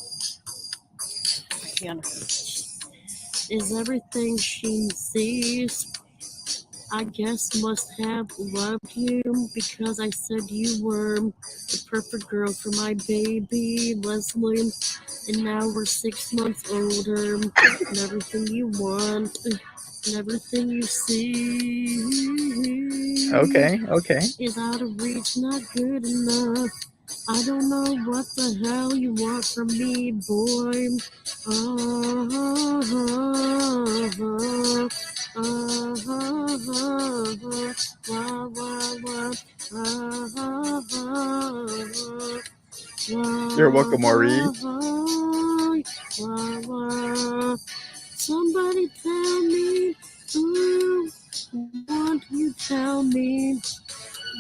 is everything she sees. I guess must have loved you because I said you were the perfect girl for my baby, Leslie. And now we're 6 months older, and everything you want, and everything you see. Okay. Is out of reach, not good enough. I don't know what the hell you want from me, boy. You're welcome, Maurice. Somebody tell me, won't you tell me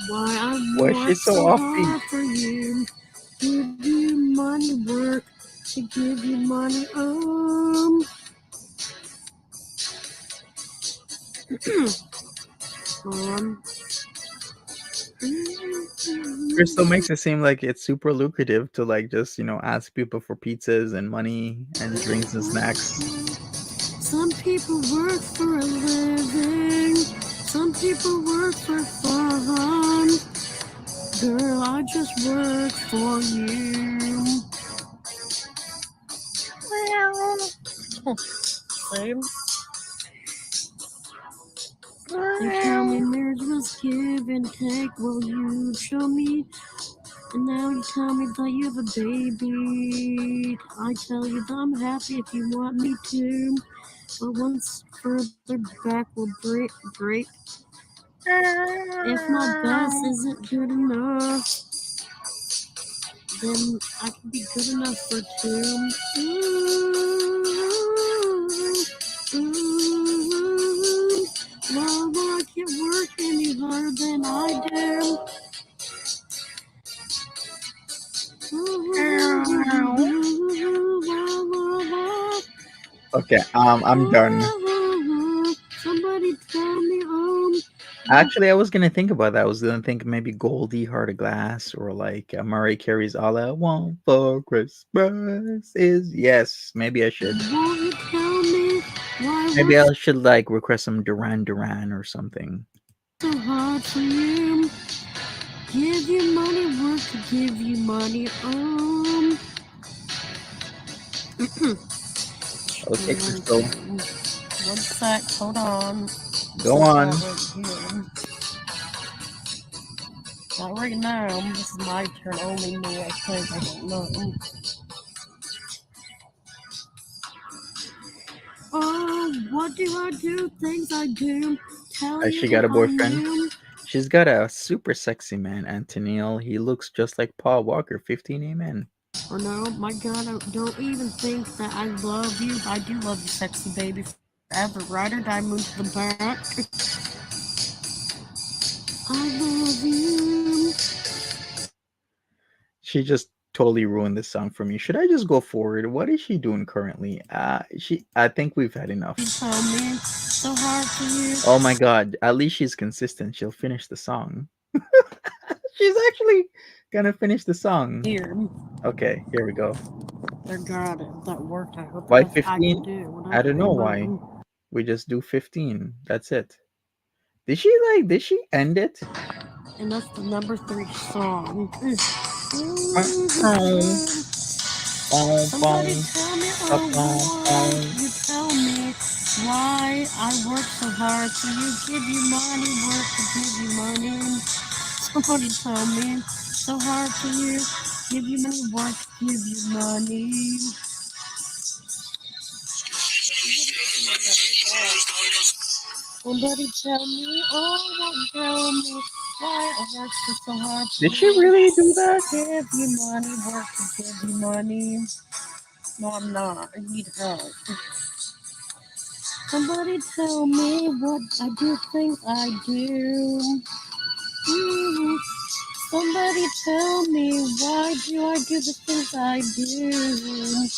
why I Why is she work so so offbeat? hard for you? Give you money, work to give you money. Crystal makes it seem like it's super lucrative to like just ask people for pizzas and money and drinks and snacks. Some people work for a living. Some people work for fun. Girl, I just work for you. Same. You tell me marriage was give and take. Well, you show me And now you tell me that you have a baby. I tell you that I'm happy if you want me to. But once further back will break. If my best isn't good enough, then I can be good enough for two. Ooh, Mama, I can't work any harder than I do. Okay, I'm done. Somebody tell me Actually, I was gonna think about that. I was gonna think maybe Goldie Heart of Glass or like Mariah Carey's All I Want for Christmas is yes. Maybe I should. won't you tell me why Maybe work I should like request some Duran Duran or something. so hard for you? Give you money, work to give you money. Okay, Crystal, One sec, hold on. go on. Not right now. This is my turn. Only me. I think. I don't know. Oh, what do I do? Things I do. Tell Has you she got a if I boyfriend? knew. She's got a super sexy man, Antonil. He looks just like Paul Walker. 15 Amen. Or no, my God, I don't even think that I love you. I do love you, sexy baby. Forever. Ride or die, moon to the back. I love you. She just totally ruined this song for me. Should I just go forward? What is she doing currently? I think we've had enough. You tell me so hard for you. Oh my god, at least she's consistent. She'll finish the song. She's actually gonna finish the song. Here. Okay, here we go. Thank God that worked. I hope Why that I 15? can do. I don't know why. Amen. We just do 15. That's it. Did she end it? And that's the number 3 song. Somebody tell me, why you tell me why I work so hard so you give you money, work to give you money. Somebody tell me so hard for you, give you money, work to give you money. Somebody tell me, tell me why I work so hard for Did she you. really do that? Give you money, work to give you money. No, I'm not. I need help. Somebody tell me what I do think I do. Somebody tell me why do I do the things I do?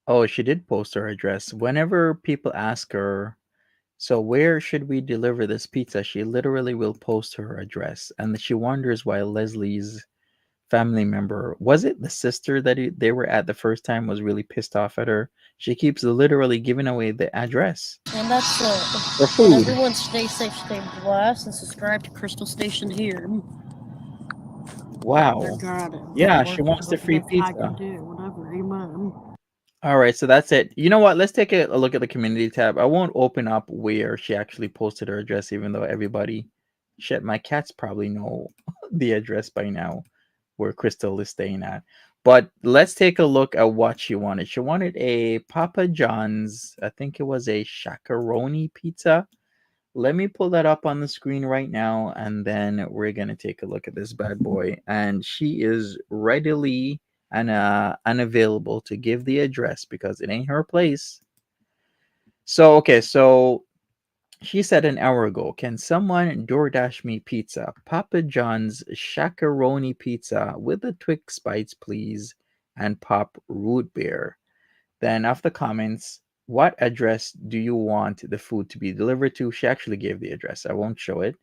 Oh, she did post her address. Whenever people ask her, so where should we deliver this pizza? She literally will post her address. And she wonders why Leslie's family member, was it the sister that they were at the first time, was really pissed off at her? She keeps literally giving away the address And that's for it. food. And everyone stay safe, stay blessed, and subscribe to Crystal Station here. Wow. Got it. Yeah, she wants the free I pizza. can do whatever. Amen. All right, so that's it. You know what? Let's take a look at the community tab. I won't open up where she actually posted her address, even though everybody, shit, my cats probably know the address by now where Crystal is staying at. But let's take a look at what she wanted. She wanted a Papa John's, I think it was a shakaroni pizza. Let me pull that up on the screen right now, and then we're going to take a look at this bad boy. And she is readily and unavailable to give the address because it ain't her place. So, okay, so she said an hour ago, can someone DoorDash me pizza? Papa John's shakaroni pizza with the Twix bites, please, and pop root beer. Then after comments, what address do you want the food to be delivered to? She actually gave the address. I won't show it.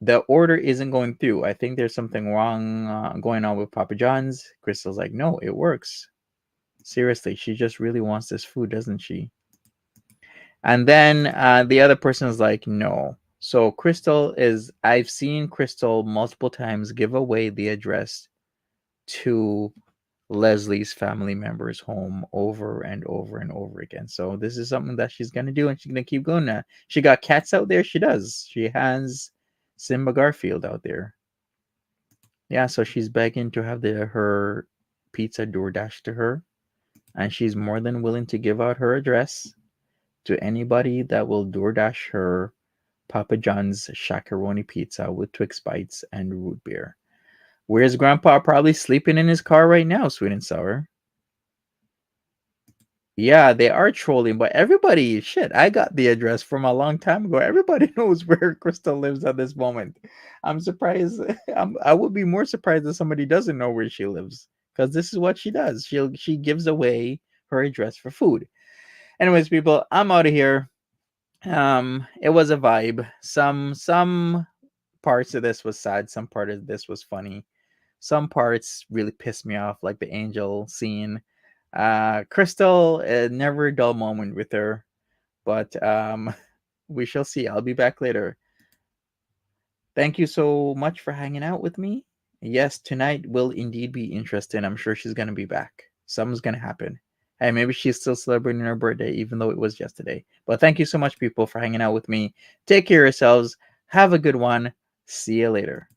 The order isn't going through. I think there's something wrong going on with Papa John's. Crystal's like, no, it works. Seriously, she just really wants this food, doesn't she? And then the other person is like, no. So I've seen Crystal multiple times give away the address to Leslie's family members home over and over and over again. So this is something that she's gonna do, and she's gonna keep going now. She got cats out there. She does. She has Simba Garfield out there. Yeah, so she's begging to have her pizza DoorDash to her, and she's more than willing to give out her address to anybody that will DoorDash her Papa John's shakaroni pizza with Twix bites and root beer. Where's Grandpa? Probably sleeping in his car right now, sweet and sour. Yeah, they are trolling, but everybody, shit, I got the address from a long time ago. Everybody knows where Crystal lives at this moment. I'm surprised. I would be more surprised if somebody doesn't know where she lives, because this is what she does. She gives away her address for food. Anyways, people, I'm out of here. It was a vibe. Some parts of this was sad. Some part of this was funny. Some parts really pissed me off, like the angel scene. Crystal, never a dull moment with her, but we shall see. I'll be back later. Thank you so much for hanging out with me. Yes, tonight will indeed be interesting. I'm sure she's gonna be back. Something's gonna happen. Hey, maybe she's still celebrating her birthday, even though it was yesterday. But thank you so much, people, for hanging out with me. Take care of yourselves. Have a good one. See you later.